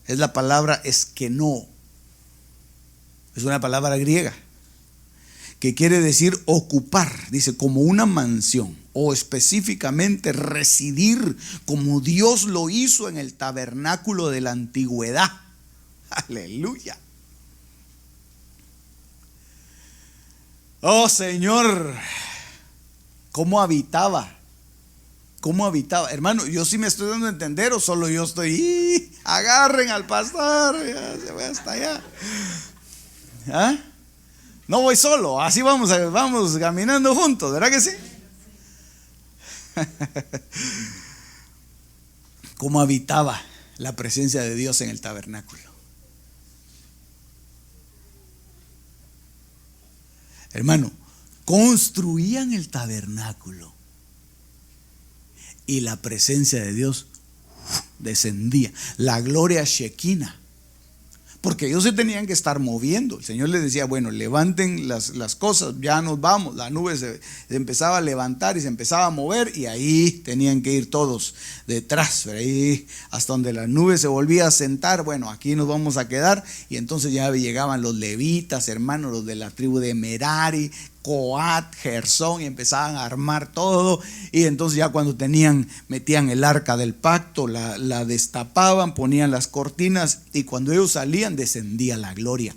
es la palabra eskenó. Es una palabra griega que quiere decir ocupar, dice, como una mansión, o específicamente residir como Dios lo hizo en el tabernáculo de la antigüedad. Aleluya. Oh Señor, ¿cómo habitaba? ¿Cómo habitaba? Hermano, yo sí me estoy dando a entender, o solo yo estoy, agarren al pastor, ya se va hasta allá. ¿Ah? No voy solo, así vamos caminando juntos, ¿verdad que sí? ¿Cómo habitaba la presencia de Dios en el tabernáculo? Hermano, construían el tabernáculo y la presencia de Dios descendía, la gloria Shekinah, porque ellos se tenían que estar moviendo. El Señor les decía, bueno, levanten las cosas, ya nos vamos. La nube se empezaba a levantar y se empezaba a mover, y ahí tenían que ir todos detrás, ahí hasta donde la nube se volvía a sentar. Bueno, aquí nos vamos a quedar. Y entonces ya llegaban los levitas, hermanos, los de la tribu de Merari, Coat, Gersón, y empezaban a armar todo. Y entonces ya cuando metían el arca del pacto, la destapaban, ponían las cortinas, y cuando ellos salían descendía la gloria.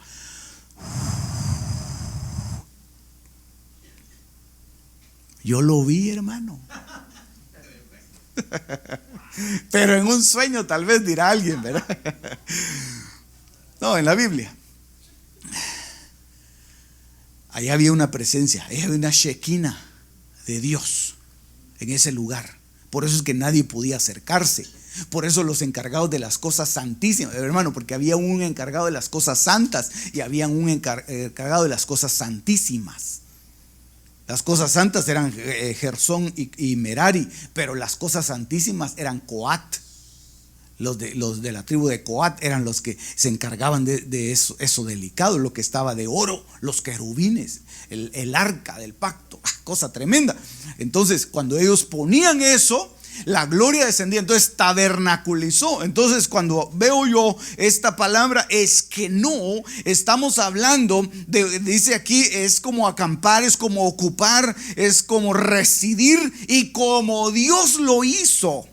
Yo lo vi, hermano. Pero en un sueño, tal vez dirá alguien, ¿verdad? No, en la Biblia. Ahí había una presencia, ahí había una Shekinah de Dios en ese lugar. Por eso es que nadie podía acercarse. Por eso los encargados de las cosas santísimas, hermano, porque había un encargado de las cosas santas y había un encargado de las cosas santísimas. Las cosas santas eran Gersón y Merari, pero las cosas santísimas eran Coat. Los de la tribu de Coat eran los que se encargaban de eso delicado, lo que estaba de oro, los querubines, el arca del pacto, cosa tremenda. Entonces, cuando ellos ponían eso, la gloria descendía, entonces tabernaculizó. Entonces, cuando veo yo esta palabra, es que no estamos hablando dice aquí, es como acampar, es como ocupar, es como residir, y como Dios lo hizo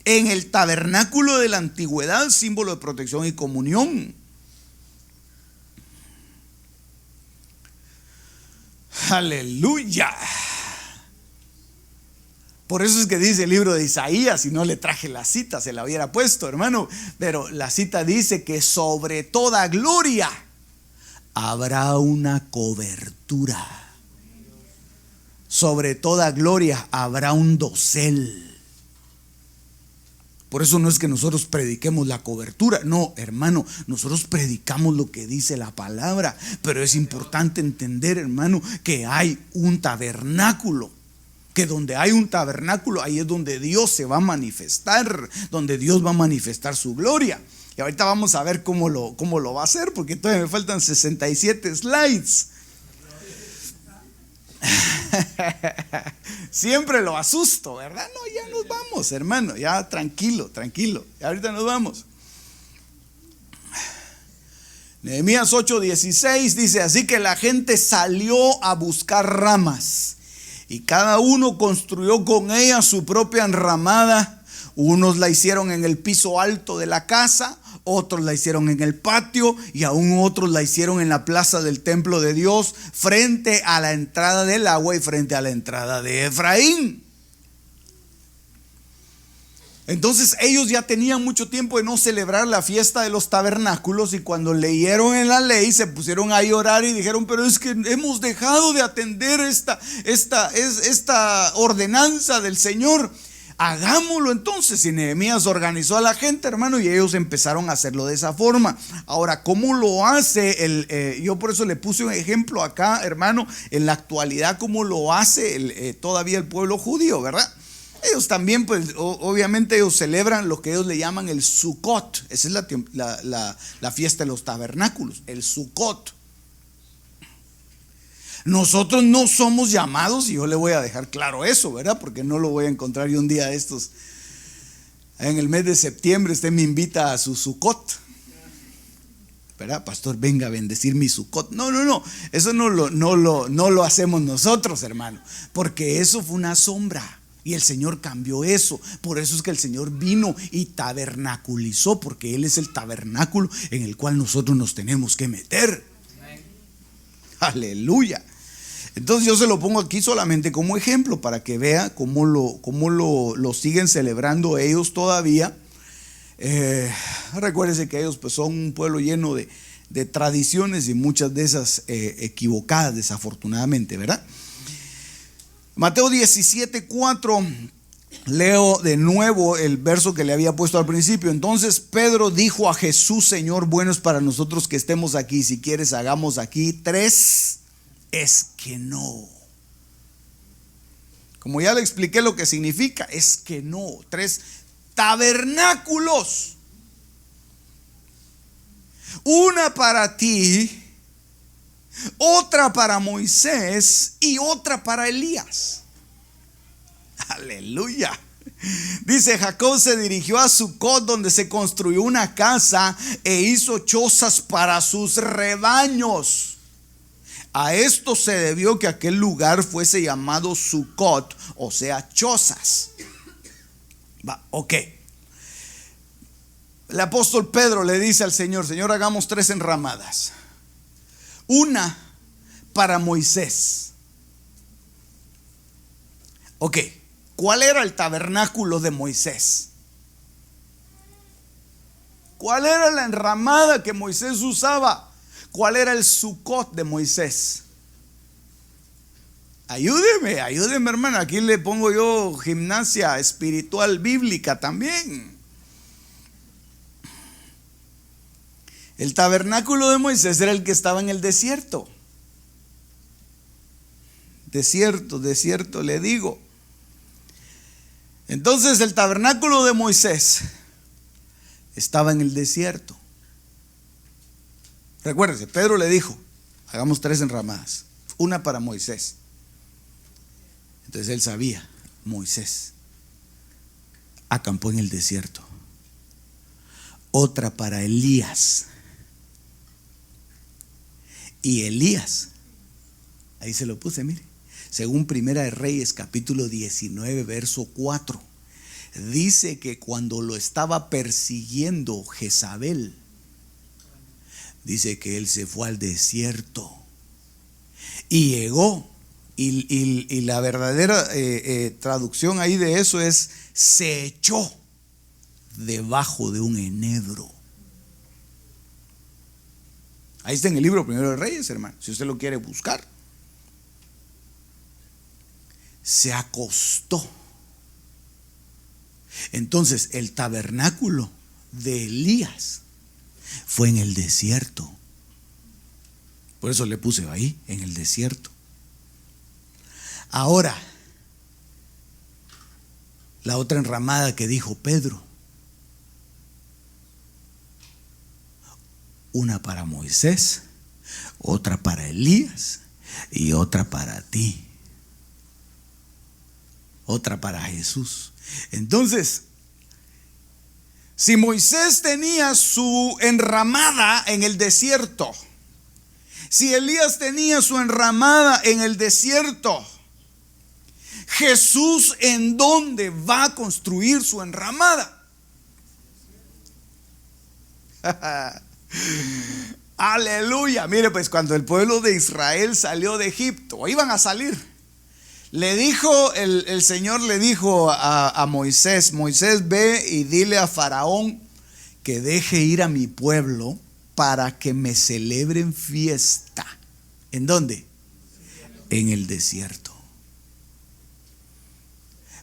en el tabernáculo de la antigüedad, símbolo de protección y comunión. Aleluya. Por eso es que dice el libro de Isaías, y no le traje la cita, se la hubiera puesto, hermano, pero la cita dice que sobre toda gloria habrá una cobertura. Sobre toda gloria habrá un dosel. Por eso no es que nosotros prediquemos la cobertura, no, hermano, nosotros predicamos lo que dice la palabra. Pero es importante entender, hermano, que hay un tabernáculo, que donde hay un tabernáculo, ahí es donde Dios se va a manifestar, donde Dios va a manifestar su gloria. Y ahorita vamos a ver cómo lo va a hacer, porque todavía me faltan 67 slides. Siempre lo asusto, ¿verdad? No, ya nos vamos, hermano, ya tranquilo, ya ahorita nos vamos. Nehemías 8:16 dice: así que la gente salió a buscar ramas y cada uno construyó con ella su propia enramada. Unos la hicieron en el piso alto de la casa, otros la hicieron en el patio y aún otros la hicieron en la plaza del templo de Dios, frente a la entrada del agua y frente a la entrada de Efraín. Entonces ellos ya tenían mucho tiempo de no celebrar la fiesta de los tabernáculos, y cuando leyeron en la ley se pusieron a llorar y dijeron: pero es que hemos dejado de atender esta ordenanza del Señor. Hagámoslo entonces. Y Nehemías organizó a la gente, hermano, y ellos empezaron a hacerlo de esa forma. Ahora, ¿cómo lo hace? Yo por eso le puse un ejemplo acá, hermano, en la actualidad, cómo lo hace todavía el pueblo judío, ¿verdad? Ellos también, pues obviamente ellos celebran lo que ellos le llaman el Sukkot. Esa es la fiesta de los tabernáculos, el Sukkot. Nosotros no somos llamados, y yo le voy a dejar claro eso, ¿verdad? Porque no lo voy a encontrar yo un día de estos. En el mes de septiembre usted me invita a su Sukkot, ¿verdad? Pastor, venga a bendecir mi Sukkot. No, eso no lo hacemos nosotros, hermano, porque eso fue una sombra. Y el Señor cambió eso. Por eso es que el Señor vino y tabernaculizó, porque Él es el tabernáculo en el cual nosotros nos tenemos que meter. Aleluya. Entonces yo se lo pongo aquí solamente como ejemplo para que vea cómo lo siguen celebrando ellos todavía. Recuérdense que ellos pues son un pueblo lleno de tradiciones, y muchas de esas equivocadas, desafortunadamente, ¿verdad? Mateo 17:4, leo de nuevo el verso que le había puesto al principio. Entonces Pedro dijo a Jesús: Señor, bueno es para nosotros que estemos aquí. Si quieres, hagamos aquí 3 es que no. Como ya le expliqué lo que significa, es que no. 3 tabernáculos. Una para ti, otra para Moisés y otra para Elías. Aleluya. Dice: Jacob se dirigió a Sucot, donde se construyó una casa e hizo chozas para sus rebaños. A esto se debió que aquel lugar fuese llamado Sucot, o sea, chozas. Ok. El apóstol Pedro le dice al Señor: Señor, hagamos 3 enramadas. Una para Moisés. Ok, ¿cuál era el tabernáculo de Moisés? ¿Cuál era la enramada que Moisés usaba? ¿Cuál era el Sukkot de Moisés? Ayúdeme, hermano. Aquí le pongo yo gimnasia espiritual bíblica también. El tabernáculo de Moisés era el que estaba en el desierto. Desierto, le digo. Entonces el tabernáculo de Moisés estaba en el desierto. Recuérdese, Pedro le dijo: hagamos 3 enramadas, una para Moisés. Entonces él sabía, Moisés acampó en el desierto. Otra para Elías. Y Elías, ahí se lo puse, mire, según Primera de Reyes capítulo 19 verso 4, dice que cuando lo estaba persiguiendo Jezabel, dice que él se fue al desierto y llegó, y la verdadera traducción ahí de eso es: se echó debajo de un enebro. Ahí está en el libro Primero de Reyes, hermano, si usted lo quiere buscar. Se acostó. Entonces el tabernáculo de Elías fue en el desierto. Por eso le puse ahí, en el desierto. Ahora, la otra enramada que dijo Pedro: una para Moisés, otra para Elías y otra para ti, otra para Jesús. Entonces, si Moisés tenía su enramada en el desierto, si Elías tenía su enramada en el desierto, Jesús, ¿en dónde va a construir su enramada? Aleluya. Mire, pues cuando el pueblo de Israel salió de Egipto, o iban a salir, le dijo el Señor le dijo a Moisés: Moisés, ve y dile a Faraón que deje ir a mi pueblo para que me celebren fiesta. ¿En dónde? En el desierto.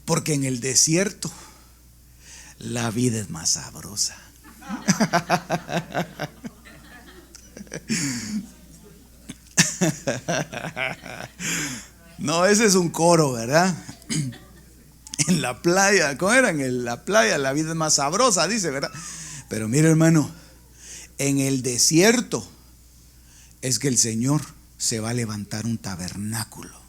Porque en el desierto la vida es más sabrosa. No, ese es un coro, ¿verdad? En la playa, ¿cómo era? En la playa la vida es más sabrosa, dice, ¿verdad? Pero mire, hermano, en el desierto es que el Señor se va a levantar un tabernáculo.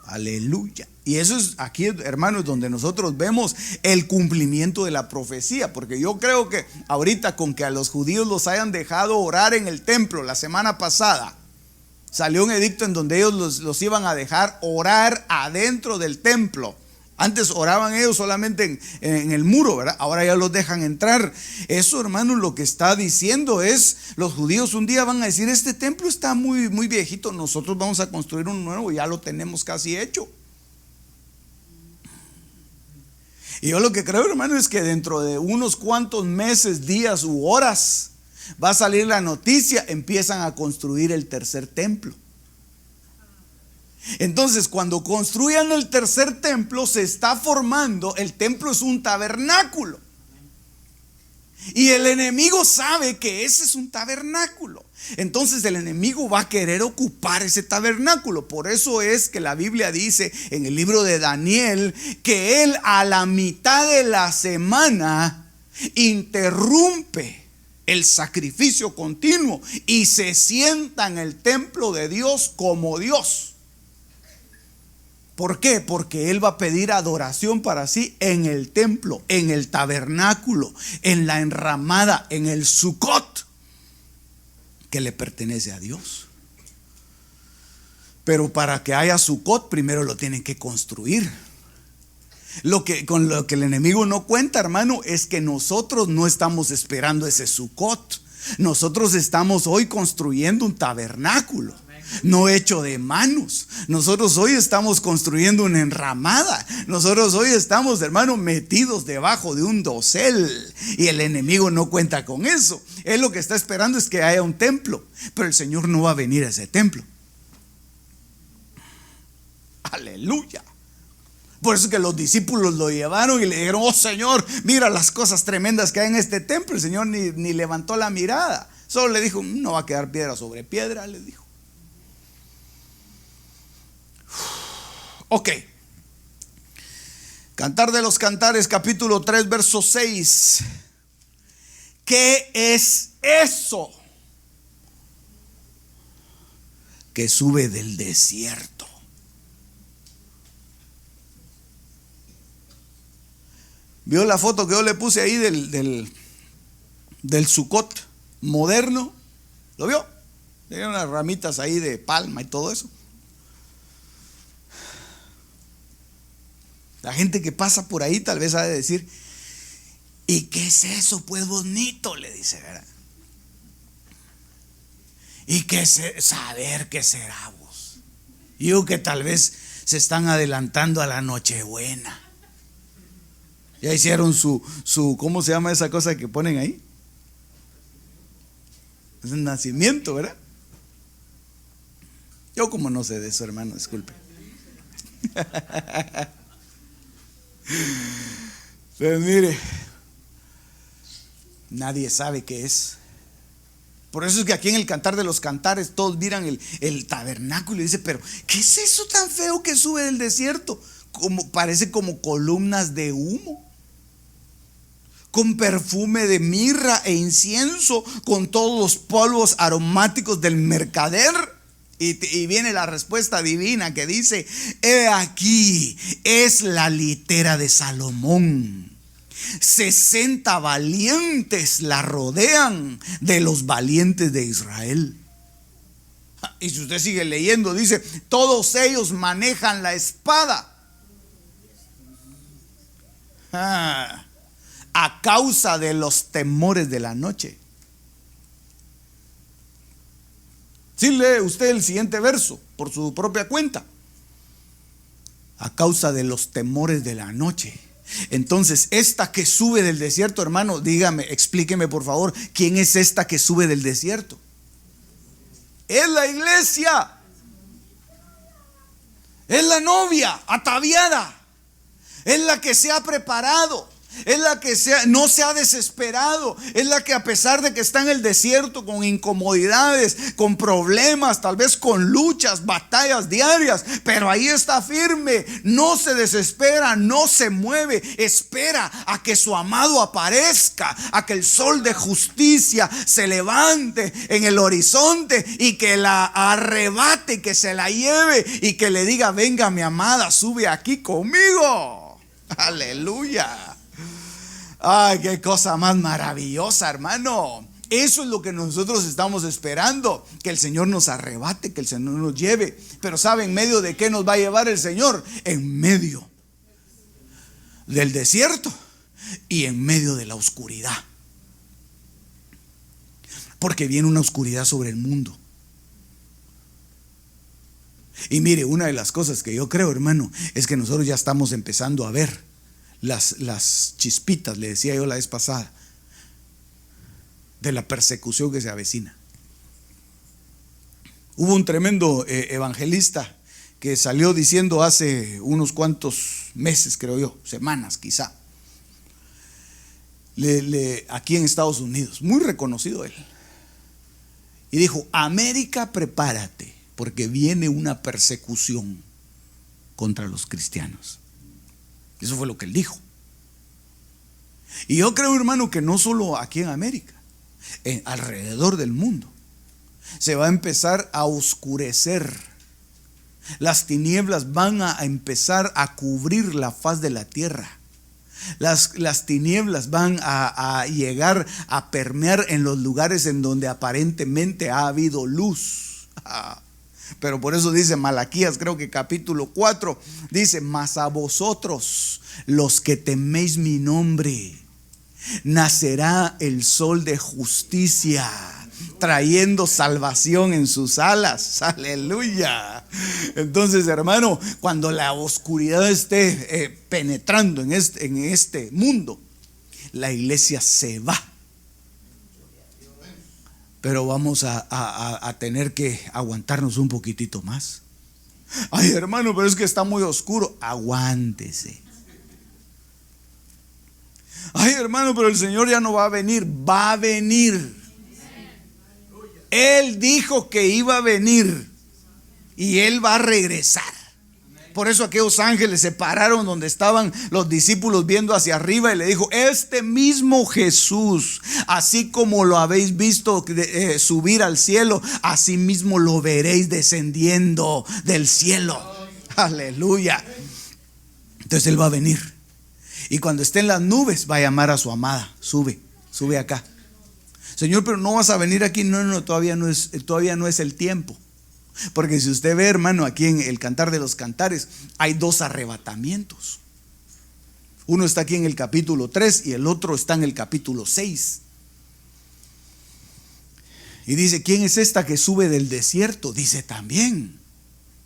Aleluya. Y eso es aquí, hermanos, donde nosotros vemos el cumplimiento de la profecía. Porque yo creo que ahorita, con que a los judíos los hayan dejado orar en el templo la semana pasada, salió un edicto en donde ellos los iban a dejar orar adentro del templo. Antes oraban ellos solamente en el muro, ¿verdad? Ahora ya los dejan entrar. Eso, hermanos, lo que está diciendo es: los judíos un día van a decir: este templo está muy, muy viejito, nosotros vamos a construir uno nuevo, ya lo tenemos casi hecho. Y yo lo que creo, hermano, es que dentro de unos cuantos meses, días u horas, va a salir la noticia: empiezan a construir el tercer templo. Entonces, cuando construyan el tercer templo, se está formando, el templo es un tabernáculo. Y el enemigo sabe que ese es un tabernáculo. Entonces el enemigo va a querer ocupar ese tabernáculo. Por eso es que la Biblia dice en el libro de Daniel que él, a la mitad de la semana, interrumpe el sacrificio continuo y se sienta en el templo de Dios como Dios. ¿Por qué? Porque él va a pedir adoración para sí en el templo, en el tabernáculo, en la enramada, en el Sucot, que le pertenece a Dios. Pero para que haya Sucot, primero lo tienen que construir. Con lo que el enemigo no cuenta, hermano, es que nosotros no estamos esperando ese Sucot. Nosotros estamos hoy construyendo un tabernáculo, no hecho de manos. Nosotros hoy estamos construyendo una enramada. Nosotros hoy estamos, hermano, metidos debajo de un dosel. Y el enemigo no cuenta con eso. Él lo que está esperando es que haya un templo, pero el Señor no va a venir a ese templo. Aleluya. Por eso que los discípulos lo llevaron y le dijeron: oh Señor, mira las cosas tremendas que hay en este templo. El Señor ni levantó la mirada. Solo le dijo: no va a quedar piedra sobre piedra, le dijo. Ok. Cantar de los Cantares, capítulo 3, verso 6. ¿Qué es eso que sube del desierto? ¿Vio la foto que yo le puse ahí del Sucot moderno? ¿Lo vio? Tenía unas ramitas ahí de palma y todo eso. La gente que pasa por ahí tal vez ha de decir: ¿y qué es eso? Pues bonito, le dice, ¿verdad? ¿Y qué saber qué será vos? Yo que tal vez se están adelantando a la Nochebuena. Ya hicieron su ¿cómo se llama esa cosa que ponen ahí? Es un nacimiento, ¿verdad? Yo como no sé de eso, hermano, disculpe. Pero mire, nadie sabe qué es. Por eso es que aquí en el Cantar de los Cantares todos miran el tabernáculo y dicen: pero ¿qué es eso tan feo que sube del desierto? Parece como columnas de humo, con perfume de mirra e incienso, con todos los polvos aromáticos del mercader. Y viene la respuesta divina que dice: he aquí, es la litera de Salomón. 60 valientes la rodean de los valientes de Israel. Y si usted sigue leyendo, dice, todos ellos manejan la espada. A causa de los temores de la noche. Si lee usted el siguiente verso por su propia cuenta. A causa de los temores de la noche. Entonces, esta que sube del desierto, hermano, dígame, explíqueme por favor, ¿quién es esta que sube del desierto? Es la iglesia. Es la novia ataviada. Es la que se ha preparado. Es la que no se ha desesperado. Es la que, a pesar de que está en el desierto, con incomodidades, con problemas, tal vez con luchas, batallas diarias, pero ahí está firme, no se desespera, no se mueve, espera a que su amado aparezca, a que el sol de justicia se levante en el horizonte y que la arrebate, que se la lleve y que le diga: venga, mi amada, sube aquí conmigo. Aleluya. Ay, qué cosa más maravillosa, hermano. Eso es lo que nosotros estamos esperando, que el Señor nos arrebate, que el Señor nos lleve. Pero ¿sabe en medio de qué nos va a llevar el Señor? En medio del desierto y en medio de la oscuridad. Porque viene una oscuridad sobre el mundo. Y mire, una de las cosas que yo creo, hermano, es que nosotros ya estamos empezando a ver las chispitas, le decía yo la vez pasada, de la persecución que se avecina. Hubo un tremendo evangelista que salió diciendo hace unos cuantos meses, creo yo, semanas quizá, aquí en Estados Unidos, muy reconocido él, y dijo: América, prepárate, porque viene una persecución contra los cristianos. Eso fue lo que él dijo. Y yo creo, hermano, que no solo aquí en América, alrededor del mundo se va a empezar a oscurecer. Las tinieblas van a empezar a cubrir la faz de la tierra. Las tinieblas van a llegar a permear en los lugares en donde aparentemente ha habido luz. Pero por eso dice Malaquías, creo que capítulo 4, dice: mas a vosotros, los que teméis mi nombre, nacerá el sol de justicia, trayendo salvación en sus alas. Aleluya. Entonces, hermano, cuando la oscuridad esté penetrando en este mundo, la iglesia se va. Pero vamos a tener que aguantarnos un poquitito más. Ay, hermano, pero es que está muy oscuro. Aguántese. Ay, hermano, pero el Señor ya no va a venir. Va a venir. Él dijo que iba a venir y Él va a regresar. Por eso aquellos ángeles se pararon donde estaban los discípulos viendo hacia arriba y le dijo: este mismo Jesús, así como lo habéis visto subir al cielo, así mismo lo veréis descendiendo del cielo. Aleluya. Entonces Él va a venir. Y cuando esté en las nubes va a llamar a su amada: sube acá. Señor, pero no vas a venir aquí. No, todavía no es el tiempo. Porque si usted ve, hermano, aquí en el Cantar de los Cantares hay dos arrebatamientos. Uno está aquí en el capítulo 3 y el otro está en el capítulo 6. Y dice: ¿quién es esta que sube del desierto? Dice también.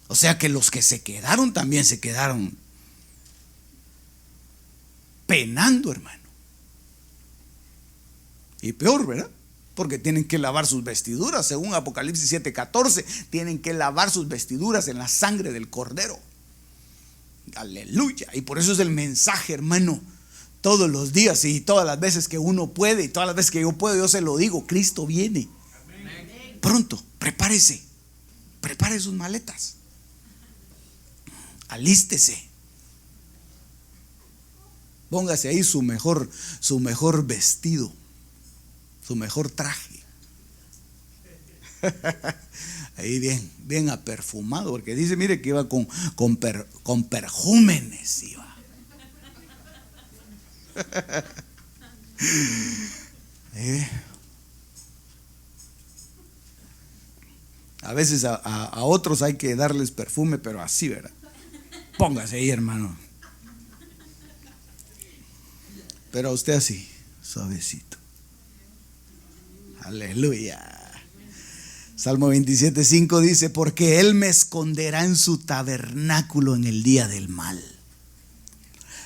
O sea que los que se quedaron también se quedaron penando, hermano. Y peor, ¿verdad? Porque tienen que lavar sus vestiduras. Según Apocalipsis 7:14, tienen que lavar sus vestiduras en la sangre del Cordero. Aleluya. Y por eso es el mensaje, hermano, todos los días y todas las veces que uno puede, y todas las veces que yo puedo, yo se lo digo: Cristo viene pronto. Prepárese, prepare sus maletas, alístese, póngase ahí su mejor vestido, su mejor traje. Ahí bien aperfumado, porque dice, mire, que iba con perjúmenes iba. A veces a otros hay que darles perfume, pero así, ¿verdad? Póngase ahí, hermano. Pero a usted así, suavecito. Aleluya. Salmo 27:5 dice: porque Él me esconderá en su tabernáculo en el día del mal.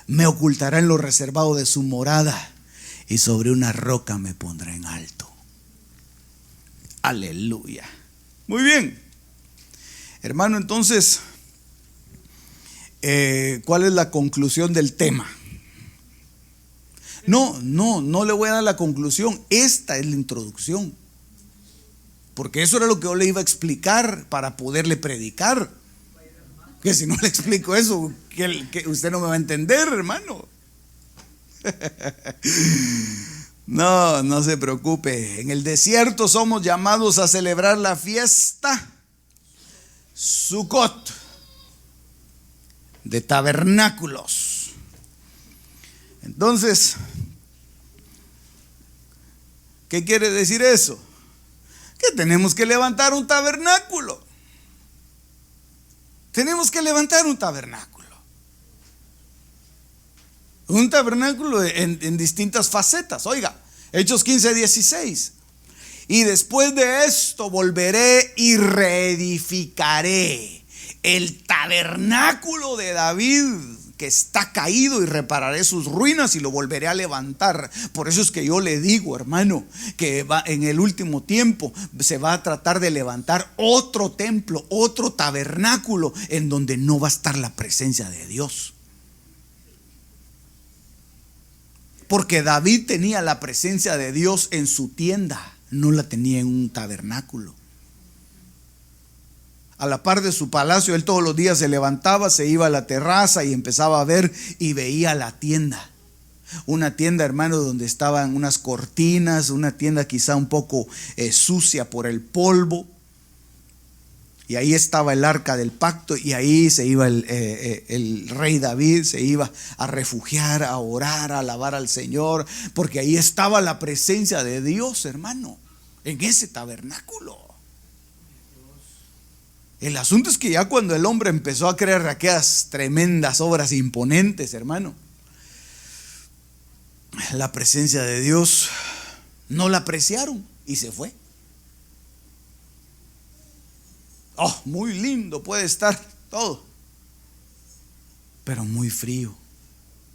Me ocultará en lo reservado de su morada, y sobre una roca me pondrá en alto. Aleluya. Muy bien, hermano, entonces, ¿cuál es la conclusión del tema? No le voy a dar la conclusión. Esta es la introducción, porque eso era lo que yo le iba a explicar para poderle predicar. Que si no le explico eso, que usted no me va a entender, hermano. No se preocupe. En el desierto somos llamados a celebrar la fiesta Sukkot, de tabernáculos. Entonces, ¿qué quiere decir eso? Que tenemos que levantar un tabernáculo. Tenemos que levantar un tabernáculo. Un tabernáculo en distintas facetas. Oiga, Hechos 15:16. Y después de esto volveré y reedificaré el tabernáculo de David, que está caído, y repararé sus ruinas y lo volveré a levantar. Por eso es que yo le digo, hermano, que en el último tiempo se va a tratar de levantar otro templo, otro tabernáculo, en donde no va a estar la presencia de Dios. Porque David tenía la presencia de Dios en su tienda, no la tenía en un tabernáculo. A la par de su palacio, él todos los días se levantaba, se iba a la terraza y empezaba a ver y veía la tienda. Una tienda, hermano, donde estaban unas cortinas, una tienda quizá un poco sucia por el polvo. Y ahí estaba el arca del pacto, y ahí se iba el rey David, se iba a refugiar, a orar, a alabar al Señor, porque ahí estaba la presencia de Dios, hermano, en ese tabernáculo. El asunto es que ya cuando el hombre empezó a crear aquellas tremendas obras imponentes, hermano, la presencia de Dios no la apreciaron y se fue. Oh, muy lindo puede estar todo, pero muy frío,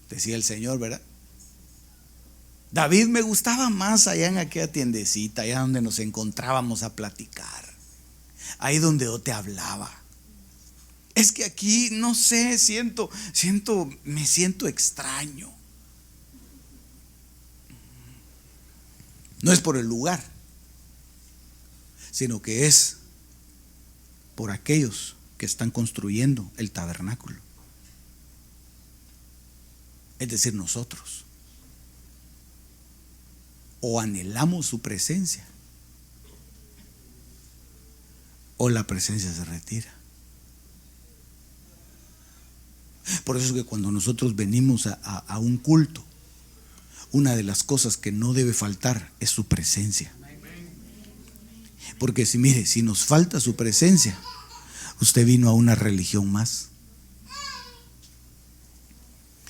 decía el Señor, ¿verdad? David me gustaba más allá en aquella tiendecita, allá donde nos encontrábamos a platicar, ahí donde yo te hablaba. Es que aquí, no sé, me siento extraño. No es por el lugar, sino que es por aquellos que están construyendo el tabernáculo, es decir, nosotros. O anhelamos su presencia, o la presencia se retira. Por eso es que cuando nosotros venimos a un culto, una de las cosas que no debe faltar es su presencia. Porque si nos falta su presencia, usted vino a una religión más.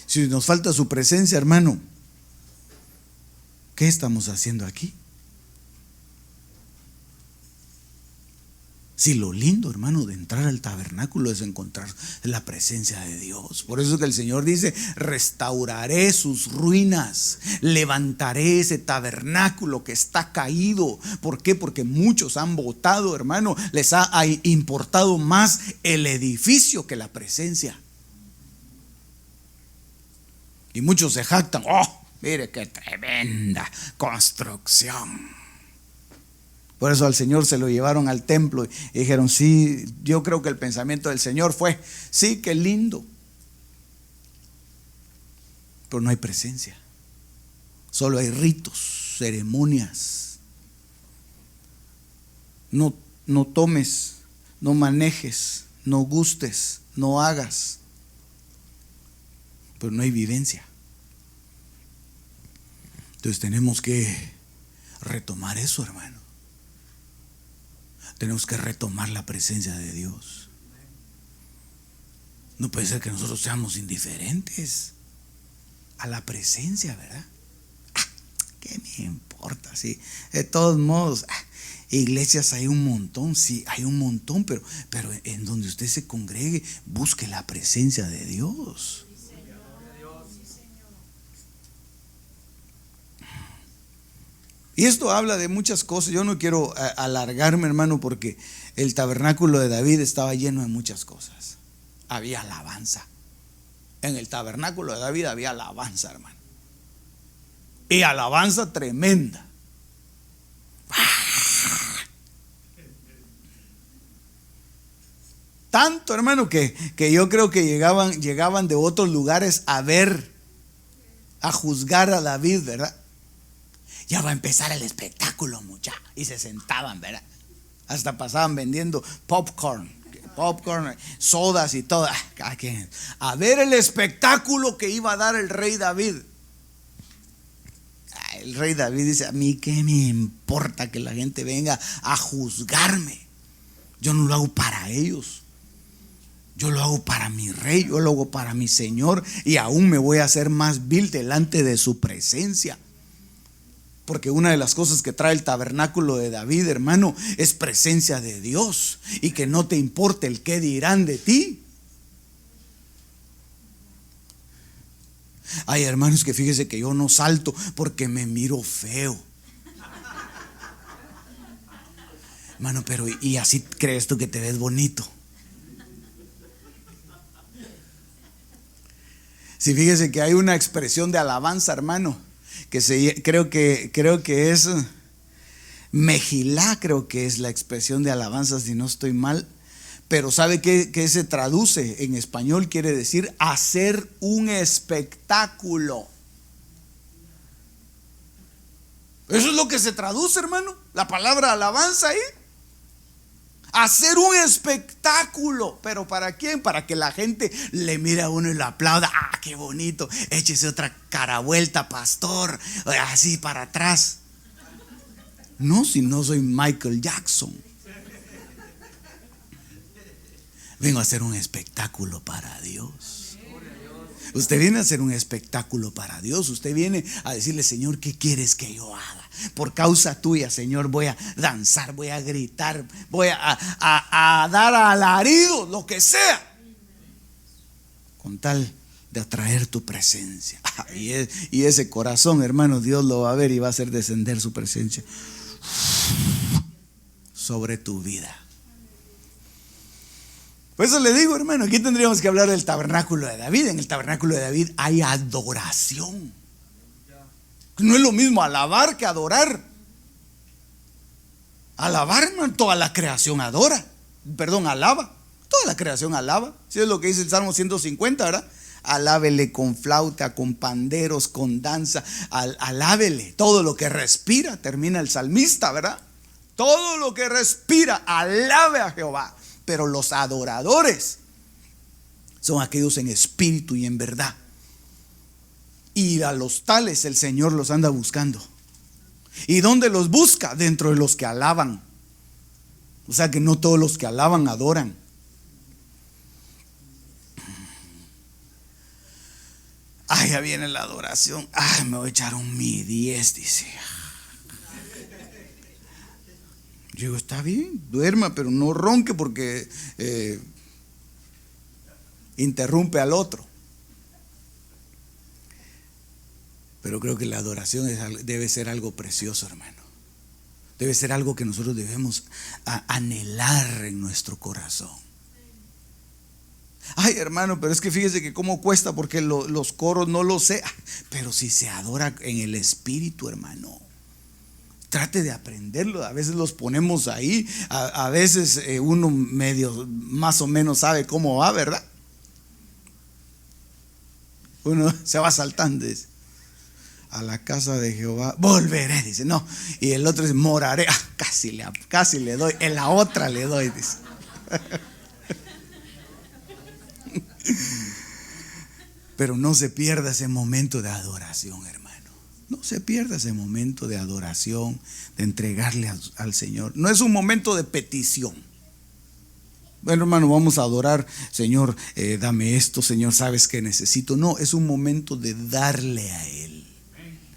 Si nos falta su presencia, hermano, ¿qué estamos haciendo aquí? Si lo lindo, hermano, de entrar al tabernáculo es encontrar la presencia de Dios. Por eso es que el Señor dice: restauraré sus ruinas, levantaré ese tabernáculo que está caído. ¿Por qué? Porque muchos han votado, hermano, les ha importado más el edificio que la presencia. Y muchos se jactan: oh, mire qué tremenda construcción. Por eso al Señor se lo llevaron al templo y dijeron: sí, yo creo que el pensamiento del Señor fue: sí, qué lindo, pero no hay presencia. Solo hay ritos, ceremonias. No tomes, no manejes, no gustes, no hagas, pero no hay vivencia. Entonces tenemos que retomar eso, hermano. Tenemos que retomar la presencia de Dios. No puede ser que nosotros seamos indiferentes a la presencia, ¿verdad? ¿Qué me importa? Sí, de todos modos, iglesias hay un montón, sí, hay un montón, pero en donde usted se congregue, busque la presencia de Dios. Y esto habla de muchas cosas. Yo no quiero alargarme, hermano, porque el tabernáculo de David estaba lleno de muchas cosas. Había alabanza. En el tabernáculo de David había alabanza, hermano. Y alabanza tremenda. Tanto, hermano, que yo creo que llegaban de otros lugares a ver, a juzgar a David, ¿verdad? Ya va a empezar el espectáculo, muchachos. Y se sentaban, ¿verdad? Hasta pasaban vendiendo popcorn, sodas y todo. A ver el espectáculo que iba a dar el rey David. El rey David dice: a mí qué me importa que la gente venga a juzgarme. Yo no lo hago para ellos. Yo lo hago para mi rey, yo lo hago para mi Señor. Y aún me voy a hacer más vil delante de su presencia. Porque una de las cosas que trae el tabernáculo de David, hermano, es presencia de Dios. Y que no te importe el qué dirán de ti. Hay hermanos que fíjese que yo no salto porque me miro feo. Hermano, pero ¿y así crees tú que te ves bonito? Si fíjese que hay una expresión de alabanza, hermano, que creo que es Mejilá, creo que es la expresión de alabanza, si no estoy mal. Pero ¿sabe qué se traduce en español? Quiere decir hacer un espectáculo. Eso es lo que se traduce, hermano, la palabra alabanza ahí. Hacer un espectáculo. ¿Pero para quién? Para que la gente le mire a uno y lo aplauda. ¡Ah, qué bonito! Échese otra caravuelta, pastor. Así para atrás. No, si no soy Michael Jackson. Vengo a hacer un espectáculo para Dios. Usted viene a hacer un espectáculo para Dios. Usted viene a decirle: Señor, ¿qué quieres que yo haga? Por causa tuya, Señor, voy a danzar, voy a gritar, voy a dar alaridos, lo que sea, con tal de atraer tu presencia. Y ese corazón, hermano, Dios lo va a ver y va a hacer descender su presencia sobre tu vida. Por eso le digo, hermano, aquí tendríamos que hablar del tabernáculo de David. En el tabernáculo de David hay adoración. No es lo mismo alabar que adorar. Alabar, hermano, toda la creación adora. Perdón, alaba. Toda la creación alaba. Si es lo que dice el Salmo 150, ¿verdad? Alábele con flauta, con panderos, con danza. Alábele. Todo lo que respira, termina el salmista, ¿verdad? Todo lo que respira, alabe a Jehová. Pero los adoradores son aquellos en espíritu y en verdad. Y a los tales el Señor los anda buscando. ¿Y dónde los busca? Dentro de los que alaban. O sea que no todos los que alaban adoran. Ay, ya viene la adoración. Ay, me voy a echar un mi 10, dice. Yo digo: está bien, duerma, pero no ronque porque interrumpe al otro. Pero creo que la adoración debe ser algo precioso, hermano. Debe ser algo que nosotros debemos anhelar en nuestro corazón. Ay, hermano, pero es que fíjese que cómo cuesta, porque los coros no lo sé. Pero si se adora en el espíritu, hermano, trate de aprenderlo. A veces los ponemos ahí. A veces uno medio más o menos sabe cómo va, ¿verdad? Uno se va saltando, dice: a la casa de Jehová volveré, dice. No, y el otro dice: moraré. Casi le doy. En la otra le doy, dice. Pero no se pierda ese momento de adoración, hermano. No se pierda ese momento de adoración, de entregarle al Señor. No es un momento de petición. Bueno, hermano, vamos a adorar. Señor, dame esto. Señor, sabes que necesito. No, es un momento de darle a Él.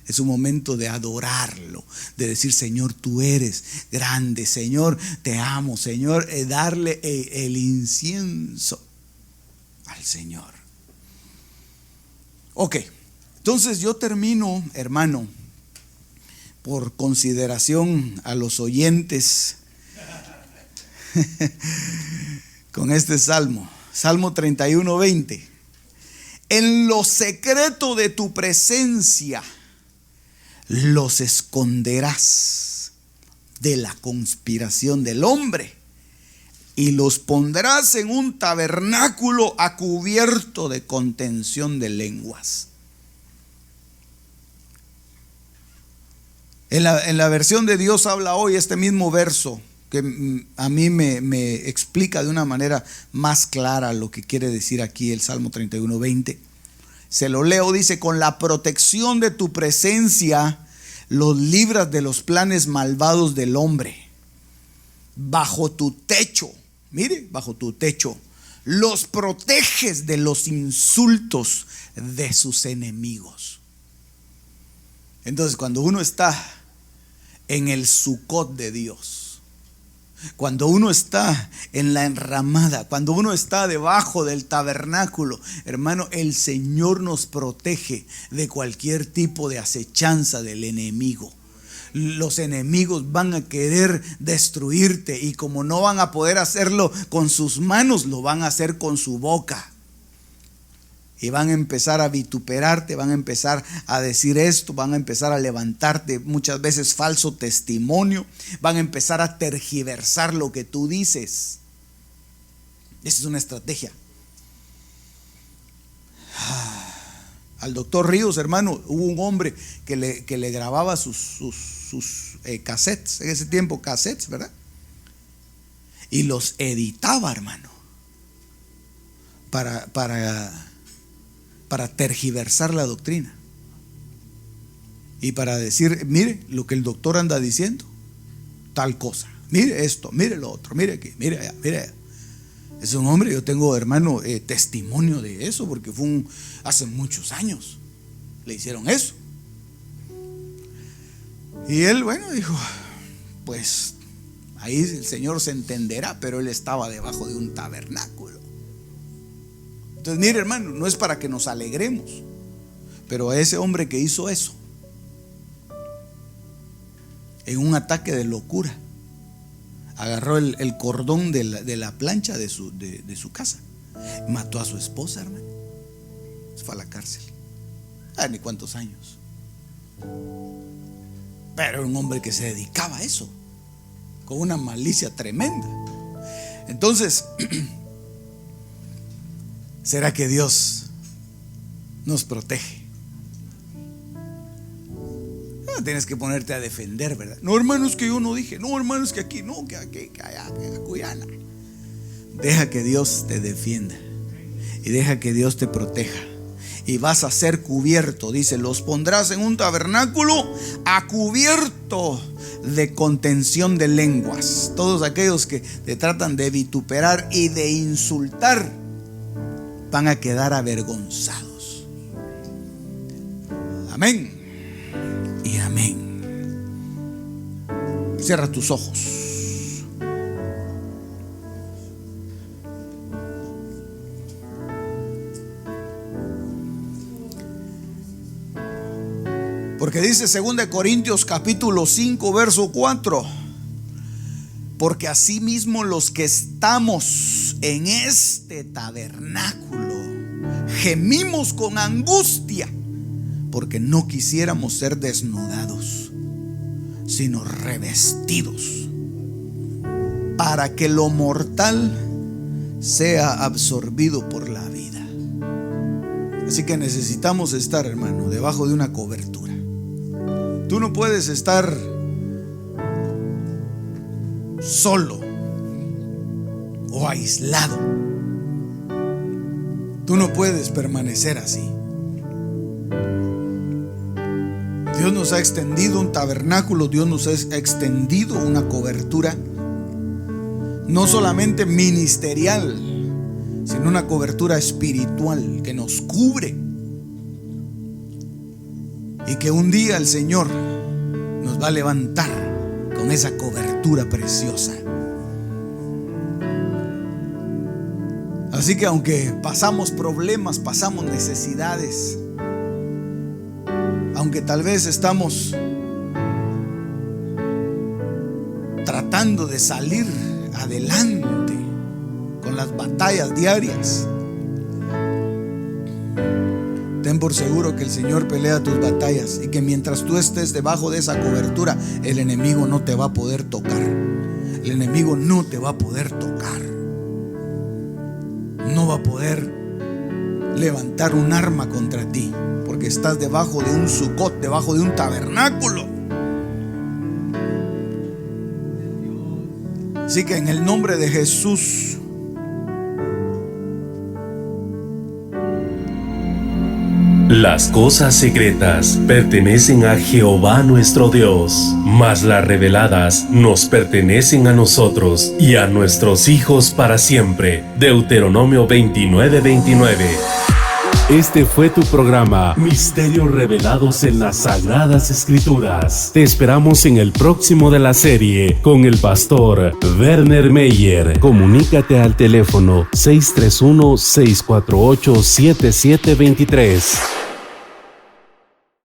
Es un momento de adorarlo, de decir: Señor, tú eres grande. Señor, te amo. Señor, darle el incienso al Señor. Ok, entonces yo termino, hermano, por consideración a los oyentes, con este salmo, Salmo 31:20. En lo secreto de tu presencia los esconderás de la conspiración del hombre y los pondrás en un tabernáculo a cubierto de contención de lenguas. En la versión de Dios habla hoy este mismo verso, que a mí me explica de una manera más clara lo que quiere decir aquí el Salmo 31:20. Se lo leo, dice: con la protección de tu presencia los libras de los planes malvados del hombre. Bajo tu techo, mire, bajo tu techo, los proteges de los insultos de sus enemigos. Entonces, cuando uno está en el Sucot de Dios, cuando uno está en la enramada, cuando uno está debajo del tabernáculo, hermano, el Señor nos protege de cualquier tipo de acechanza del enemigo. Los enemigos van a querer destruirte, y como no van a poder hacerlo con sus manos, lo van a hacer con su boca. Y van a empezar a vituperarte, van a empezar a decir esto, van a empezar a levantarte muchas veces falso testimonio, van a empezar a tergiversar lo que tú dices. Esa es una estrategia. Al doctor Ríos, hermano, hubo un hombre que le grababa sus cassettes, en ese tiempo cassettes, ¿verdad? Y los editaba, hermano, para tergiversar la doctrina y para decir: mire lo que el doctor anda diciendo, tal cosa, mire esto, mire lo otro, mire aquí, mire allá, mire allá. Es un hombre, yo tengo, hermano, testimonio de eso, porque hace muchos años le hicieron eso. Y él, bueno, dijo: pues ahí el Señor se entenderá, pero él estaba debajo de un tabernáculo. Entonces, mire, hermano, no es para que nos alegremos, pero a ese hombre que hizo eso, en un ataque de locura, agarró el cordón de la plancha de su casa, mató a su esposa, hermano, se fue a la cárcel. Ni cuántos años, pero era un hombre que se dedicaba a eso con una malicia tremenda. Entonces, ¿será que Dios nos protege? No tienes que ponerte a defender, ¿verdad? No, hermano, es que yo no dije. No, hermano, es que aquí, no, que aquí, que allá, que Cuyana. Deja que Dios te defienda y deja que Dios te proteja. Y vas a ser cubierto, dice: los pondrás en un tabernáculo a cubierto de contención de lenguas. Todos aquellos que te tratan de vituperar y de insultar van a quedar avergonzados. Amén y amén. Cierra tus ojos. Porque dice 2 Corintios capítulo 5 verso 4: porque asimismo los que estamos en este tabernáculo gemimos con angustia, porque no quisiéramos ser desnudados, sino revestidos, para que lo mortal sea absorbido por la vida. Así que necesitamos estar, hermano, debajo de una cobertura. Tú no puedes estar solo o aislado. Tú no puedes permanecer así. Dios nos ha extendido un tabernáculo, Dios nos ha extendido una cobertura, no solamente ministerial, sino una cobertura espiritual que nos cubre. Y que un día el Señor nos va a levantar con esa cobertura preciosa. Así que aunque pasamos problemas, pasamos necesidades, aunque tal vez estamos tratando de salir adelante con las batallas diarias, ten por seguro que el Señor pelea tus batallas y que mientras tú estés debajo de esa cobertura, el enemigo no te va a poder tocar. El enemigo no te va a poder tocar. No va a poder levantar un arma contra ti, porque estás debajo de un sucot, debajo de un tabernáculo. Así que en el nombre de Jesús, las cosas secretas pertenecen a Jehová nuestro Dios, mas las reveladas nos pertenecen a nosotros y a nuestros hijos para siempre. Deuteronomio 29:29. Este fue tu programa Misterios Revelados en las Sagradas Escrituras. Te esperamos en el próximo de la serie con el pastor Werner Meyer. Comunícate al teléfono 631-648-7723.